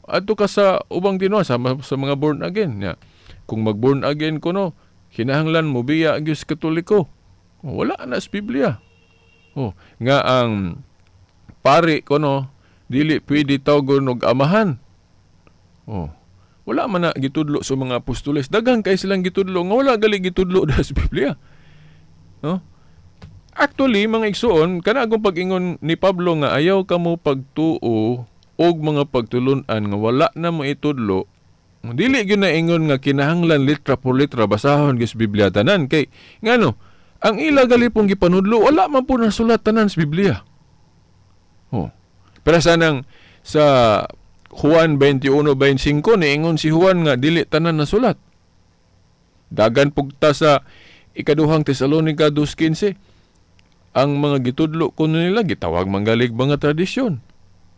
[SPEAKER 5] Adto ka sa ubang tinuan sa mga born again nya. Kung mag born again ko no, kinahanglan mo biya ang Diyos Katoliko. Wala na sa Biblia. Oh, nga ang pari ko no, dili pwede tawgon og amahan. Oh. Wala man na gitudlo sa mga apostoles. Daghang kay silang gitudlo nga wala gali gitudlo sa Biblia. No? Actually, mga igsoon, kana akong pag-ingon ni Pablo nga ayaw kamo pagtuo og mga pagtulunan nga wala na mo itudlo, dili gyud na ingon nga kinahanglan litra por litra basahon gyud sa Biblia tanan kay ngano ang ila gali pong gipanudlo wala man po nasulat tanan sa Biblia. Oh. Pero sanang sa Juan 21:25 niingon si Juan nga dili tanan nasulat. Dagan pugta sa ikaduhang Tesalonica 2:15 ang mga gitudlo kuno nila gitawag manggalig mga tradisyon.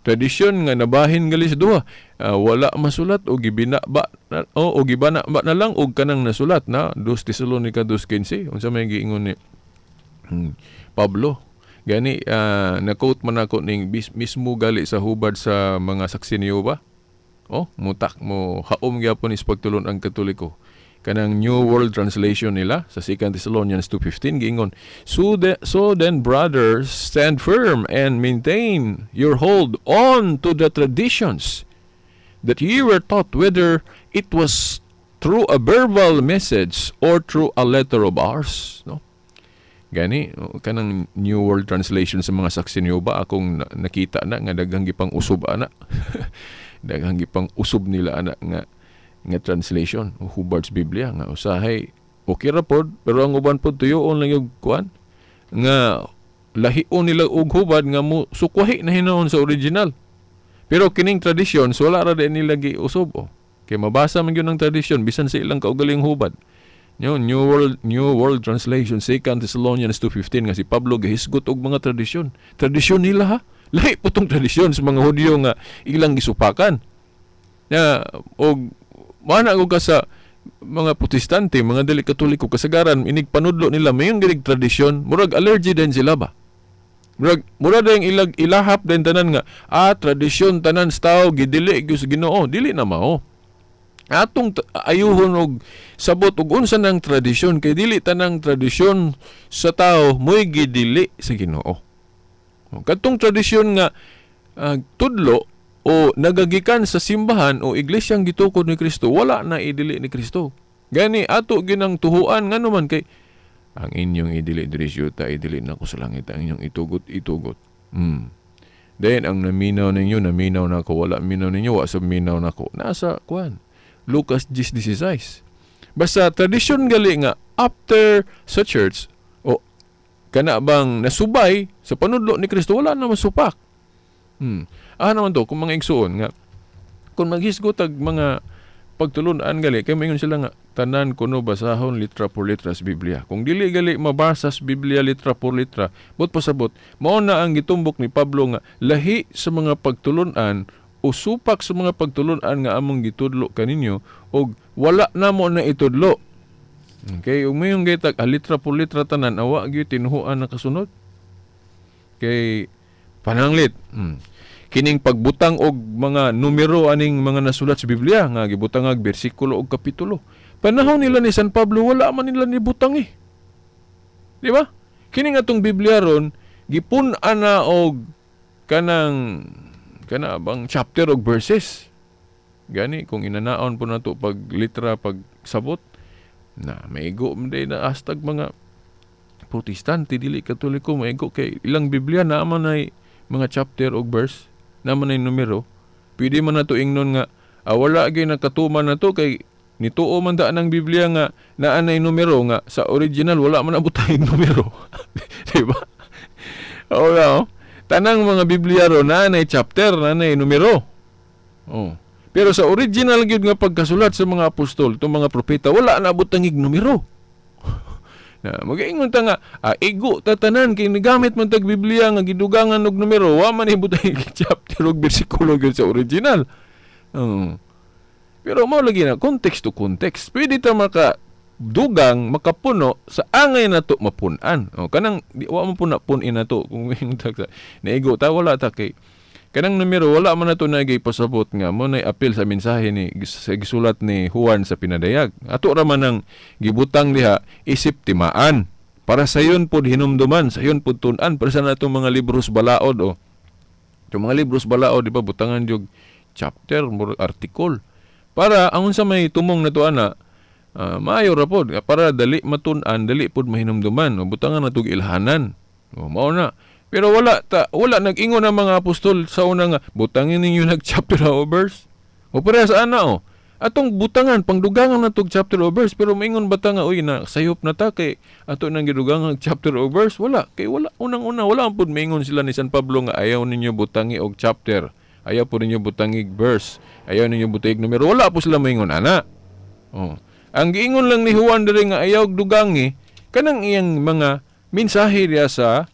[SPEAKER 5] Tradisyon nga nabahin gali sa duha. Wala masulat o gibana ba na lang og kanang nasulat na 2 Tesalonica 2:15 unsa may giingon ni Pablo. Gani na-quote man ako ning mismo gali sa hubad sa mga saksi ni Jehova. Oh, mutak mo haom gyapon is pagtulon ang Katoliko. Kanang New World Translation nila sa 2 Thessalonians 2:15 giingon, so then brothers, stand firm and maintain your hold on to the traditions that ye were taught, whether it was through a verbal message or through a letter of ours. No? Gani, kanang New World Translation sa mga saksi ni Jehova akong nakita na nga daghang gipang usob ana. Daghang gipang usob nila ana nga translation o hubad sa Biblia nga usahay okay ra pod pero ang uban pod tuyoon lang yung kuan nga lahion nila og hubad nga mo sukwahi na hinahon sa original pero kining tradisyon so wala ra din nila giusob kay mabasa man gyud ang tradisyon bisan sa ilang kaugaling hubad. New World Translation 2 Thessalonians 2:15 nga si Pablo gihisgot og mga tradisyon nila ha lahi po tong tradisyon sa mga Hudyo nga ilang gisupakan og mana ko ka sa mga Protestante, mga dili Katoliko kasagaran inig panudlo nila mayon ginig tradisyon, murag allergy din sila ba? Murag din ilahap din tanan nga tradisyon tanan sa tao gidili gyud sa Ginoo, dili na mao. Atong ayuhon og sabot og unsa nang tradisyon kay dili tanang tradisyon sa tao moy gidili sa Ginoo. Kadtong tradisyon nga tudlo o nagagikan sa simbahan o iglesyang gitukod ni Kristo, wala na idili ni Kristo. Gani, ato ginang tuhuan, nga naman kay, ang inyong idili diri syuta, idili na ko sa langit, ang inyong itugot. Then, ang naminaw ninyo, naminaw na ko, wala minaw ninyo, wala sa minaw na ko. Nasa, Lucas 10:16. Basta, tradisyon gali nga, after sa church, o kana bang nasubay sa panudlo ni Kristo, wala na masupak. Naman to, kung mga igsuon nga, kung maghisgotag mga pagtulunan gali, kaya mayon sila nga, tanan kuno basahon litra por litra sa Biblia. Kung dili gali mabasa sa Biblia litra por litra, but pasabot, mao na ang gitumbok ni Pablo nga, lahi sa mga pagtulunan usupak sa mga pagtulunan nga among gitudlo kaninyo og wala namo na itudlo. Okay, umayong gaytag litra por litra tanan awa gyud tinuhuan na kasunod. Kay pananglit. Kining pagbutang og mga numero aning mga nasulat sa Biblia nga gibutangag bersikulo og kapitulo. Panahon nila ni San Pablo wala man nila ni butang eh. Di ba? Kining atong Biblia ron gipun-an na og kana bang chapter og verses. Gani kung inanaon po nato pag litra pag sabot na maigo man na hastag mga Protestante dili Katoliko maigo kay ilang Biblia na man ay mga chapter og verse naman ay numero. Pwede man nato ingnon nga wala gyud nakatuman nato kay nituo man daan ang Biblia nga naa nay numero nga sa original wala man abutay numero. Di ba? Oo. Tanang mga Biblia ro naa nay chapter, naa nay numero. Oh. Pero sa original gyud nga pagkasulat sa mga apostol, itong mga propeta, wala na abutangig numero. Na magaingon ta nga, igo tatanan kay nagamit man tag Biblia nga gidugangan og numero, wa man ibutangig chapter og bersikulo gyud sa original. Pero mao lagi na context to context. Pwede ta dugang makapuno sa angay nato mapun-an. Kanang di wa man punin nato kung naigo ta wala ta kay kanang numero wala man nato nagay pasabot nga mo nay apil sa mensahe ni sa gisulat ni Juan sa pinadayag. Ato ra man ang gibutang diha isip timaan para sayon pod hinumduman, sayon pod tun-an para sa natong mga libros balaod o. Yung mga libros balaod di ba butangan jog chapter murag article para ang unsa may tumong nato ana maayo ra pod para dali matun-an, dali pod mahinumduman o butangan natog ilhanan. O mao na. Pero wala nag-ingon ang mga apostol sa una nga butangin ninyo nag-chapter o verse. O para sa ana o. Atong butangan pangdugangan natog chapter o verse pero maingon bata nga uy na sayop na ta kay ato nang gidugangan chapter o verse wala kay wala unang-una wala pud maingon sila ni San Pablo nga ayaw ninyo butangi og chapter. Ayaw po ninyo butangig verse. Ayaw ninyo butangig numero. Wala po sila maingon ana. Oh. Ang giingon lang ni Juan diri nga ayaw dugangi kanang iyang mga mensahe diya sa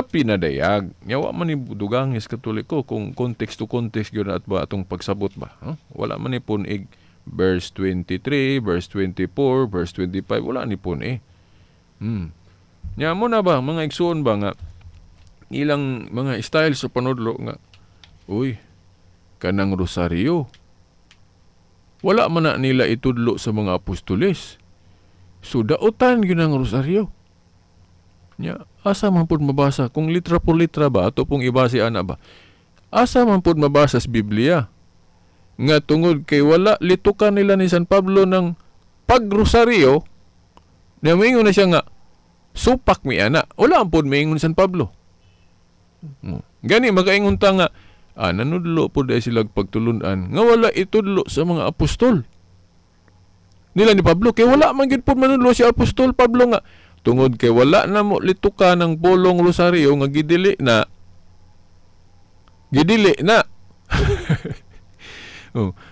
[SPEAKER 5] pinadayag. Yawa man ni dugangis Katoliko kung context to context gyud at ba atong pagsabot ba. Wala man ni pun verse 23, verse 24, verse 25 wala ni pun Nya mo na ba mga igsoon ba nga ilang mga style sa panudlo nga uy kanang rosaryo wala man na nila itudlo sa mga apostoles. So daotan gyud ang rosaryo. Nya asa man pud mabasa kung litra por litra ba ato pong ibase ana ba? Asa man pud mabasa sa Biblia nga tungod kay wala litukan nila ni San Pablo ng pagrosaryo na maingon na siya nga supak mi ana. Wala pud maingon ni San Pablo. Gani magaingon ta nga nanudlo po dahil sila pagtulunan nga wala itudlo sa mga apostol nila ni Pablo kay wala man gid po manudlo si apostol Pablo nga tungod kay wala na mo lituka ng pulong rosaryo nga gidili na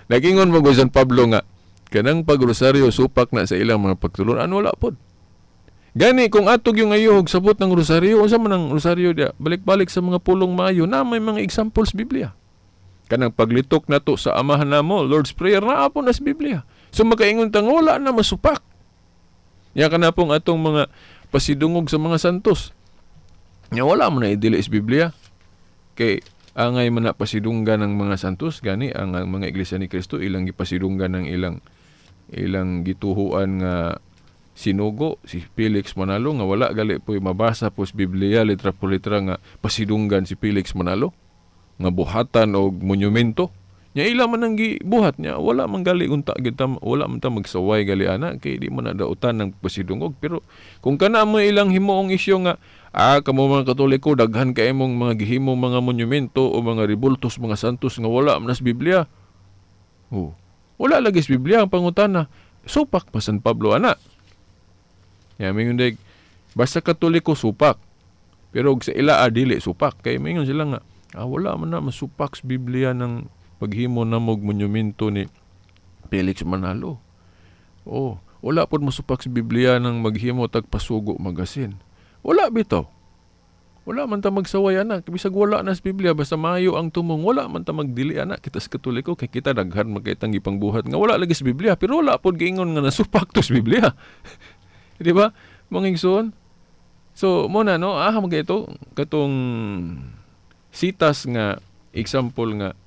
[SPEAKER 5] nagingon mo San Pablo nga kanang pagrosaryo supak na sa ilang mga pagtulunan wala pod. Gani kung atog yung ayog sabot ng rosaryo, unsa man ang rosaryo dia, balik-balik sa mga pulong maayo na may mga examples Biblia. Kanang paglitok nato sa amahan namo, Lord's Prayer na apon as Biblia. So makaingon tang wala na masupak. Ya kana pong atong mga pasidungog sa mga santos. Nya wala man na idili sa Biblia. Kay angay man na pasidunggan ng mga santos gani ang mga iglesia ni Kristo ilang gipasidunggan ng ilang gituhuan nga sinugo si Felix Manalo nga wala gali po mabasa po sa Biblia litra por litra nga pasidunggan si Felix Manalo nga buhatan og monumento nya ila man ang gibuhat nya wala man gali unta wala man ta magsaway gali ana kay di man dautan ng pasidungog pero kung kana mo ilang himuong isyu nga kamo mga Katoliko daghan kay imong mga gihimo mga monumento o mga rebultos mga santos nga wala man sa Biblia wala lagi sa Biblia ang pangutana supak pa San Pablo ana. Mingon day basta Katoliko supak. Pero sa ila dili supak kay mingon sila nga wala man na masupak sa Biblia ng paghimo na mog monumento ni Felix Manalo. Wala pod masupak sa Biblia ng maghimo tag pasugo magasin. Wala bitaw. Wala man ta magsaway anak, bisag wala na sa Biblia basta maayo ang tumong, wala man ta magdili anak kita sa Katoliko kay kita daghan magkaitang gipangbuhat nga wala lagi sa Biblia pero wala pod giingon nga nasupak to sa Biblia. Di ba? Mga igsoon. So mo na no, magayto katong sitas nga example nga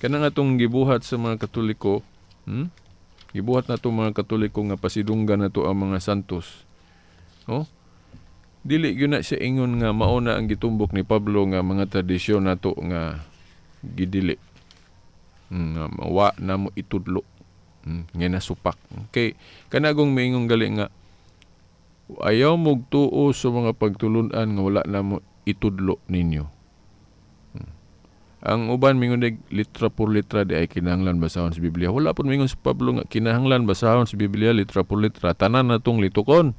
[SPEAKER 5] kanang atong gibuhat sa mga Katoliko, gibuhat na to mga Katoliko nga pasidunggan na to ang mga santos. No? Dili gyud na siya ingon nga mauna ang gitumbok ni Pablo nga mga tradisyon nato nga gidili. Nga mawa na mo itudlo. Nga nasupak. Okay, kanagong maingong gali nga ayaw mog tuo sa mga pagtulunan nga wala na mo itudlo ninyo. Ang uban mingon litra por litra di ay kinahanglan basahon sa Biblia. Wala pud mingon si Pablo nga kinahanglan basahon sa Biblia litra por litra. Tanan natong litukon.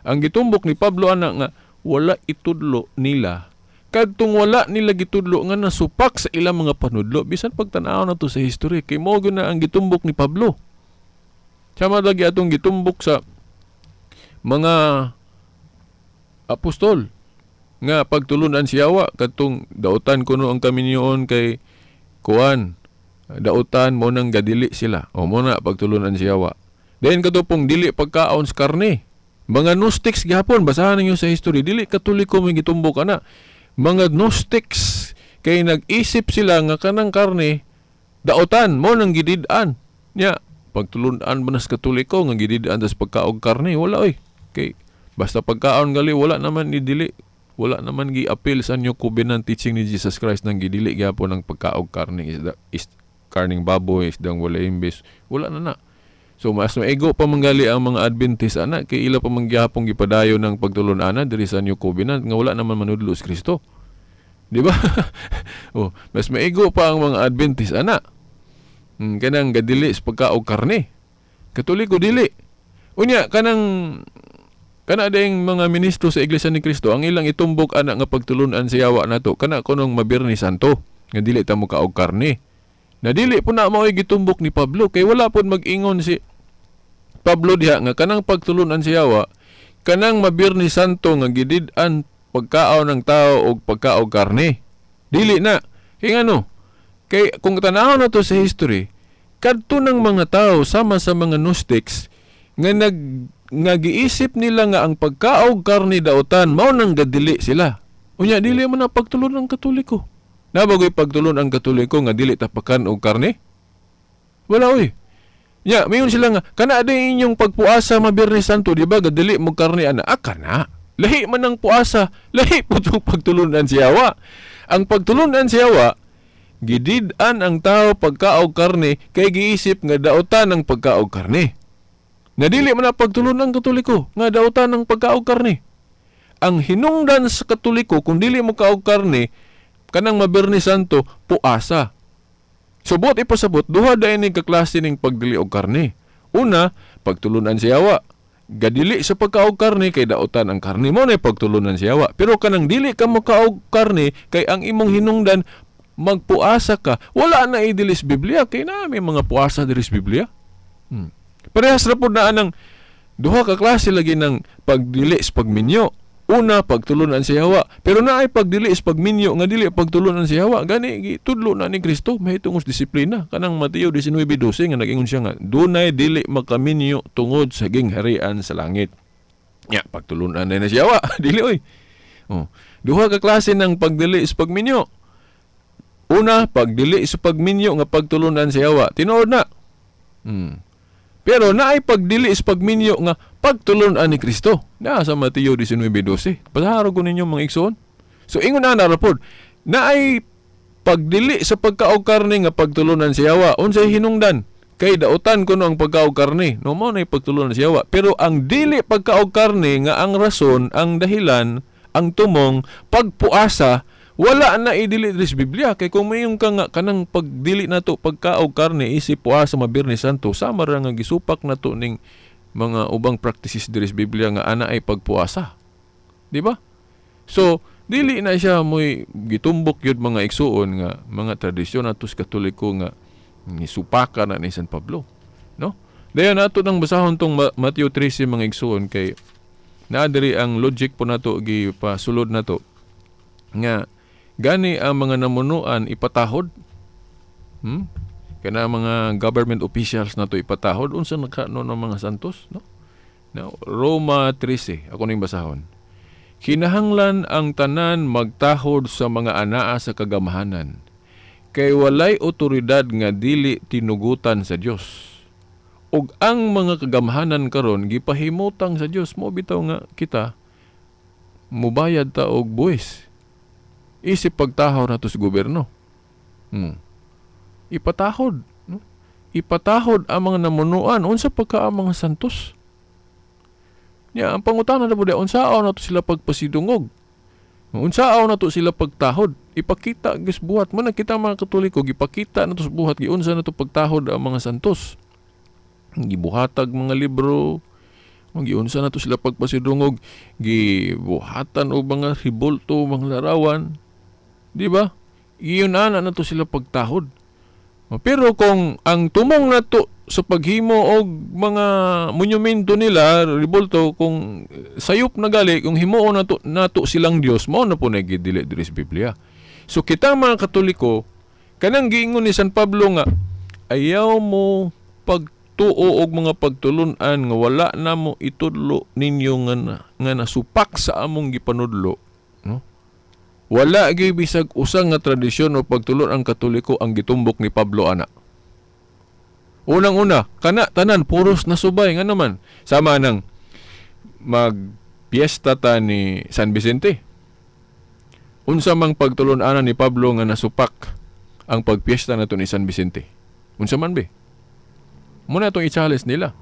[SPEAKER 5] Ang gitumbok ni Pablo anak nga wala itudlo nila. Kadtong wala nila gitudlo nga nasupak sa ilang mga panudlo bisan pagtan-aw na to sa history kay mao gyud na ang gitumbok ni Pablo. Sama lagi atong gitumbok sa mga apostol nga pagtulunan siyawa kadtong dautan kuno ang kaminyoon kay kuan dautan mo nang gadili sila o mo na pagtulunan siyawa. Then katupong dili pagkaon sa karne. Mga Gnostics gihapon, basahan ninyo sa history, dili Katoliko may gitumbok ana. Mga Gnostics kay nag-isip sila nga kanang karne dautan mo nang gidid-an. Nya, pagtulunan ba nas Katoliko nga gidid-an tas pagkaog karne, wala oy. Kay basta pagkaon gali wala naman ni dili, wala naman gi-appeal sa new covenant teaching ni Jesus Christ nang gidili gihapon ang pagkaog karne is karning baboy, isdang wala imbes, wala na na. So mas maego pa manggali ang mga Adventist ana kay ila pa manggihapon gipadayon ng pagtulun-ana diri sa New Covenant nga wala naman manudlo sa Kristo. Di ba? Mas maego pa ang mga Adventist ana. Kanang gadili sa pagkaog karne. Katoliko dili. Unya kana ding mga ministro sa Iglesia ni Kristo ang ilang itumbok ana nga pagtulun-an sa yawa nato kana kunong mabirni santo nga dili ta mo kaog karne. Na dili po na mao'y gitumbok ni Pablo kay wala po mag-ingon si Pablo diha nga kanang pagtulunan si Yawa kanang mabirni santo nga gidid-an pagkaon ng tao o pagkaog karne. Dili na. Kay ano? Kay kung tanaw na to sa history, kadto ng mga tao sama sa mga Gnostics nga giisip nila nga ang pagkaog karne dautan mao nang gadili sila. Unya dili man na pagtulon ng Katoliko. Nabagoy pagtulon ang Katoliko nga dili tapakan og karne? Wala oy. Nya, mayon sila nga kana din inyong pagpuasa mabirni santo, di ba? Gadili mo karne ana. Kana. Lahi man ang puasa, lahi po itong pagtulunan si Yawa. Ang pagtulunan si Yawa, gidid-an ang tao pagkaog karne kay giisip nga dautan ang pagkaog karne. Nadili man na pagtulunan ng Katoliko nga dautan ang pagkaog karne. Ang hinungdan sa Katoliko kung dili mo kaog karne kanang mabirni santo puasa. Subot ipasabot duha dayon ning kaklase ning pagdili og karne. Una, pagtulunan si Yawa. Gadili sa pagkaog karne kay dautan ang karne mo na pagtulunan si Yawa. Pero kanang dili ka mo kaog karne kay ang imong hinungdan magpuasa ka. Wala na idilis Biblia kay na may mga puasa diri sa Biblia. Parehas ra pud na anang duha ka klase lagi ng pagdili sa pagminyo. Una, pagtulunan si Yawa. Pero naay pagdili is pagminyo nga dili pagtulunan si Yawa. Gani, tudlo na ni Kristo. May tungos disiplina. Kanang Mateo 19:12 nga nag-ingon siya nga, dunay dili makaminyo tungod sa gingharian sa langit. Ya, pagtulunan na si Yawa. Dili, oy. Duha ka klase ng pagdili is pagminyo. Una, pagdili is pagminyo nga pagtulunan si Yawa. Tinuod na. Pero naay pagdili is pagminyo nga pagtulunan ni Kristo. Na sa Mateo 19:12. Pasaharo ko ninyo mga igsoon. So ingon na narapod, naay pagdili sa pagkaog karne nga pagtulunan si Yawa. Unsay hinungdan? Kay dautan kuno ang pagkaog karne. No mo na pagtulunan si Yawa. Pero ang dili pagkaog karne nga ang rason, ang dahilan, ang tumong pagpuasa wala na idili diri sa Biblia kay kung mayong ka nga kanang pagdili nato pagkaog karne isip puasa mabirni santo sama ra nga gisupak nato ning mga ubang practices diri sa Biblia nga ana ay pagpuasa. Di ba? So dili na siya moy gitumbok yun mga igsuon nga mga tradisyon nato sa Katoliko nga nisupakan na ni San Pablo, no? Dayon nato nang basahon tong Mateo 13 mga igsuon kay Naadiri ang logic po nato gipasulod nato nga gani ang mga namunuan ipatahod. Kana mga government officials nato ipatahod unsa nakano ng mga santos, no? Now, Roma 13, ako ning basahon. Kinahanglan ang tanan magtahod sa mga anaa sa kagamahanan, kay walay otoridad nga dili tinugutan sa Dios. Ug ang mga kagamahanan karon gipahimutang sa Dios, mo bitaw nga kita mubayad ta og buwis. Isip pagtahod nato sa gobyerno. Ipatahod, no? Ipatahod ang mga namunuan unsa pagka ang mga santos. Ya, ang pangutana na po unsaon nato sila pagpasidungog. Unsaon nato sila pagtahod. Ipakita gis buhat man kita mga Katoliko, gipakita nato sa buhat giunsa nato pagtahod ang mga santos. Gibuhatag mga libro, giunsa nato sila pagpasidungog, gibuhatan og mga ribulto, mga larawan. Di ba? Iyon ana nato sila pagtahod. Pero kung ang tumong nato sa paghimo og mga monumento nila, ribulto, kung sayop na gali, kung himuon nato silang Dios, mao na po nagidili diri sa Biblia. So kita mga Katoliko, kanang giingon ni San Pablo nga ayaw mo pagtuo og mga pagtulunan nga wala na mo itudlo ninyo nga nasupak sa among gipanudlo, no? Wala gyud bisag usa nga tradisyon o pagtulon ang Katoliko ang gitumbok ni Pablo ana. Unang-una, kana tanan puros nasubay nga naman. Sama nang magpiesta ta ni San Vicente. Unsa mang pagtulon-anan ni Pablo nga nasupak ang pagpiesta nato ni San Vicente. Unsa man be? Muna itong i-challenge nila.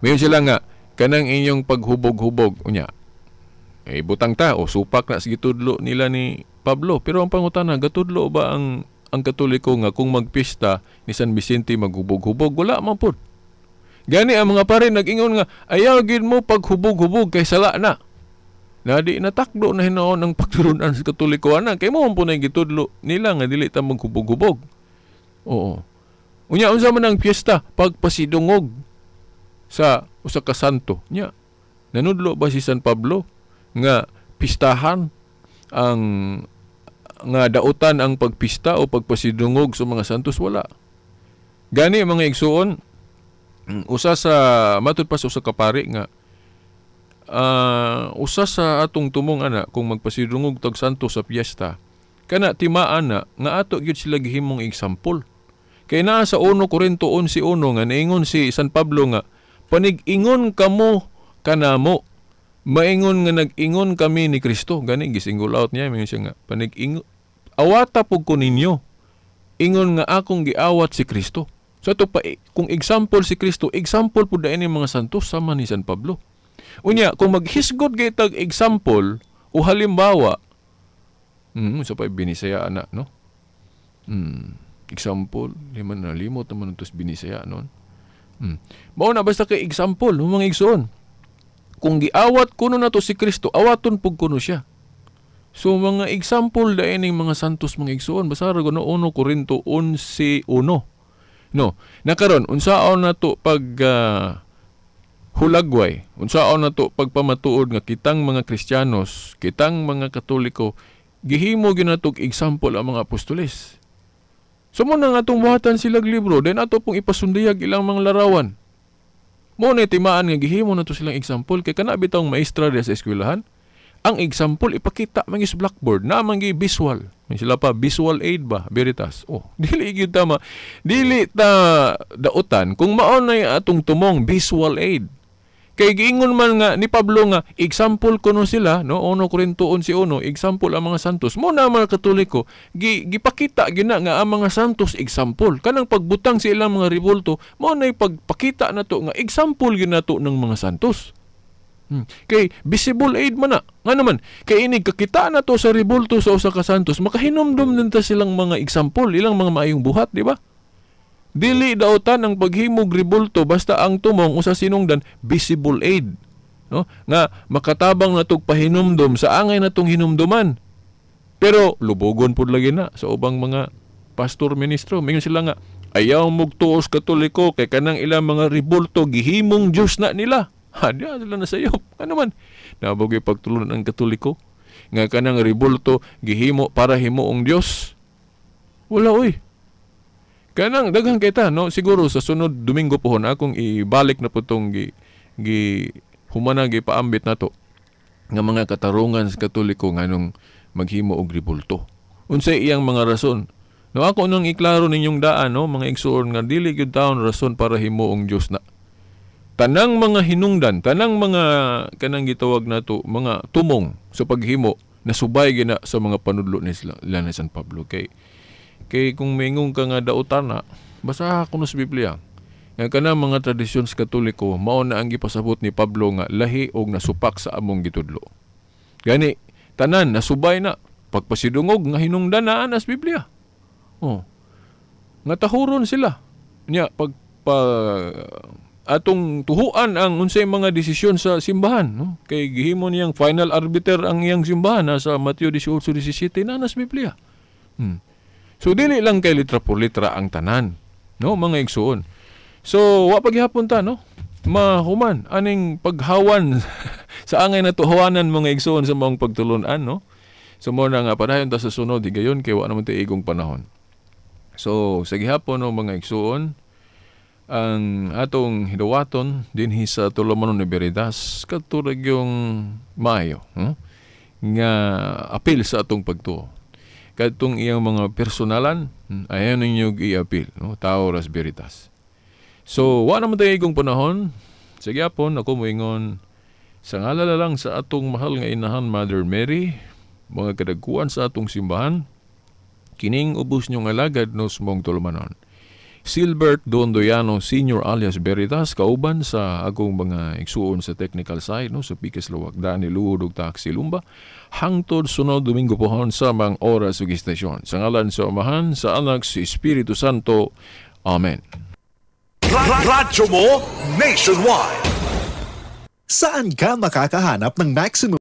[SPEAKER 5] Mayon sila nga kanang inyong paghubog-hubog unya. Butang ta o supak na sige tudlo nila ni Pablo. Pero ang pangutana, gatudlo ba ang Katoliko nga kung magpista ni San Vicente maghubog-hubog? Wala man po. Gani ang mga pare nag-ingon nga ayaw gid mo paghubog-hubog kay sala na. Nadi natakdo na hinaon ang pagtulunan sa Katoliko ana kay mo po na gitudlo nila nga dili ta maghubog-hubog. Oo. Unya unsa man ang piyesta pagpasidungog sa usa ka santo nya. Nanudlo ba si San Pablo nga pistahan ang nga dautan ang pagpista o pagpasidungog sa mga santos? Wala. Gani mga igsuon, usa sa matud pa sa usa ka pari nga usa sa atong tumong ana kung magpasidungog tag santos sa piyesta, kana timaan na nga ato gyud sila gihimong example. Kay naa sa 1 Corinto 11:1 nga naingon si San Pablo nga panig-ingon kamo kanamo, maingon nga nag-ingon kami ni Kristo. Gani gisingle out niya, may siya nga panig-ingon awata pug ko ninyo, ingon nga akong giawat si Kristo. So ito pa, kung example si Kristo, example po dahil mga santos sama ni San Pablo. Unya, kung maghisgod gaytag example o halimbawa, so pa binisaya na, no? Example, limot naman ito binisaya, no? Mao na basta kay example, mga igsoon. Kung giawat kuno na to si Kristo, awaton pug kuno siya. So mga example dahil ng mga santos mga igsoon, basta rago no 1 Corinto 11:1. No, nakaron unsaon nato pag hulagway, unsaon nato pagpamatuod nga kitang mga Kristiyanos, kitang mga Katoliko, gihimo gyud nato example ang mga apostoles. So mo nang atong buhatan silang libro, then ato pong ipasundayag ilang mga larawan. Mo na timaan nga gihimo nato silang example kay kana bitong maestra sa eskwelahan. Ang example ipakita mangis blackboard na mangi visual. May sila pa visual aid ba, Veritas. Oh, dili gyud tama. Dili ta dautan kung mao na atong tumong visual aid. Kay giingon man nga ni Pablo nga example kuno sila, no? 1 Corinto 11:1, example ang mga santos. Mo na mga Katoliko, gipakita gina nga ang mga santos example. Kanang pagbutang sa ilang mga ribulto, mo na pagpakita nato nga example ginato ng mga santos. Kay visible aid man na. Nga naman, kay inig kakita na to sa ribulto sa usa ka santos, makahinomdom din ta silang mga example, ilang mga maayong buhat, di ba? Dili dautan ang paghimog ribulto basta ang tumong usa sinungdan visible aid, no? Nga makatabang natog pahinomdom sa angay natong hinumduman. Pero lubogon pud lagi na sa ubang mga pastor ministro, mingon sila nga ayaw mog tuos Katoliko kay kanang ilang mga ribulto gihimong Dios na nila. Diya sila nasayop. Ano man? Nabagay pagtulon ang Katoliko. Nga kanang rebulto, gihimo para himuong Diyos. Wala, oy. Kanang daghang kita, no? Siguro sa sunod Domingo pohon, akong ibalik na po itong humana gipaambit na to nga mga katarungan sa Katoliko nga nung maghimo og rebulto. Unsay iyang mga rason? No, ako nang iklaro ninyong daan, no, mga igsoon nga dili gyud taon rason para himuong Dios na. Tanang mga hinungdan, tanang mga kanang gitawag nato mga tumong sa paghimo nasubay gina sa mga panudlo ni San Pablo kay kung mingong ka nga daotana, basa kuno sa Biblia. Nga kanang mga tradisyon sa Katoliko mao na ang gipasabot ni Pablo nga lahi og nasupak sa among gitudlo. Gani tanan nasubay na pagpasidungog nga hinungdan na sa Biblia. Oh. Nga tahuron sila. Nya atong tuhuan ang unsay mga desisyon sa simbahan, no? Kay gihimo niyang final arbiter ang iyang simbahan sa Mateo 18:17 na sa Biblia. So dili lang kay litra por litra ang tanan, no, mga igsoon. So wa paghihapon ta, no? Mahuman aning paghawan sa angay na tuhuanan mga igsoon sa mga pagtulunan, no? So mo na nga padayon ta sa sunod higayon kay wa naman tay igong panahon. So sa gihapon, no, mga igsoon, ang atong hidawaton dinhi sa Tulumanon ni Veritas katurag yung maayo, nga apil sa atong pagtuo. Kadtong iyang mga personalan, ayaw ninyo i-apil, no? Taoras Veritas. So, wa naman tayo igong panahon. Sa gyapon, ako moingon, sa ngalala lang sa atong mahal nga inahan Mother Mary, mga kadagkuan sa atong simbahan, kining ubos nyo nga lagad no smong Tulumanon. Silbert Dondoyano Sr. alias Veritas, kauban sa akong mga igsuon sa technical side, no, sa Pikas Luwak, Dani Luhod ug Taxi Lumba, hangtod sunod Domingo pohon sa mga oras ug istasyon. Sa ngalan sa Amahan, sa Anak, sa Espiritu Santo. Amen.
[SPEAKER 4] Radyo mo nationwide.
[SPEAKER 6] Saan ka makakahanap ng maximum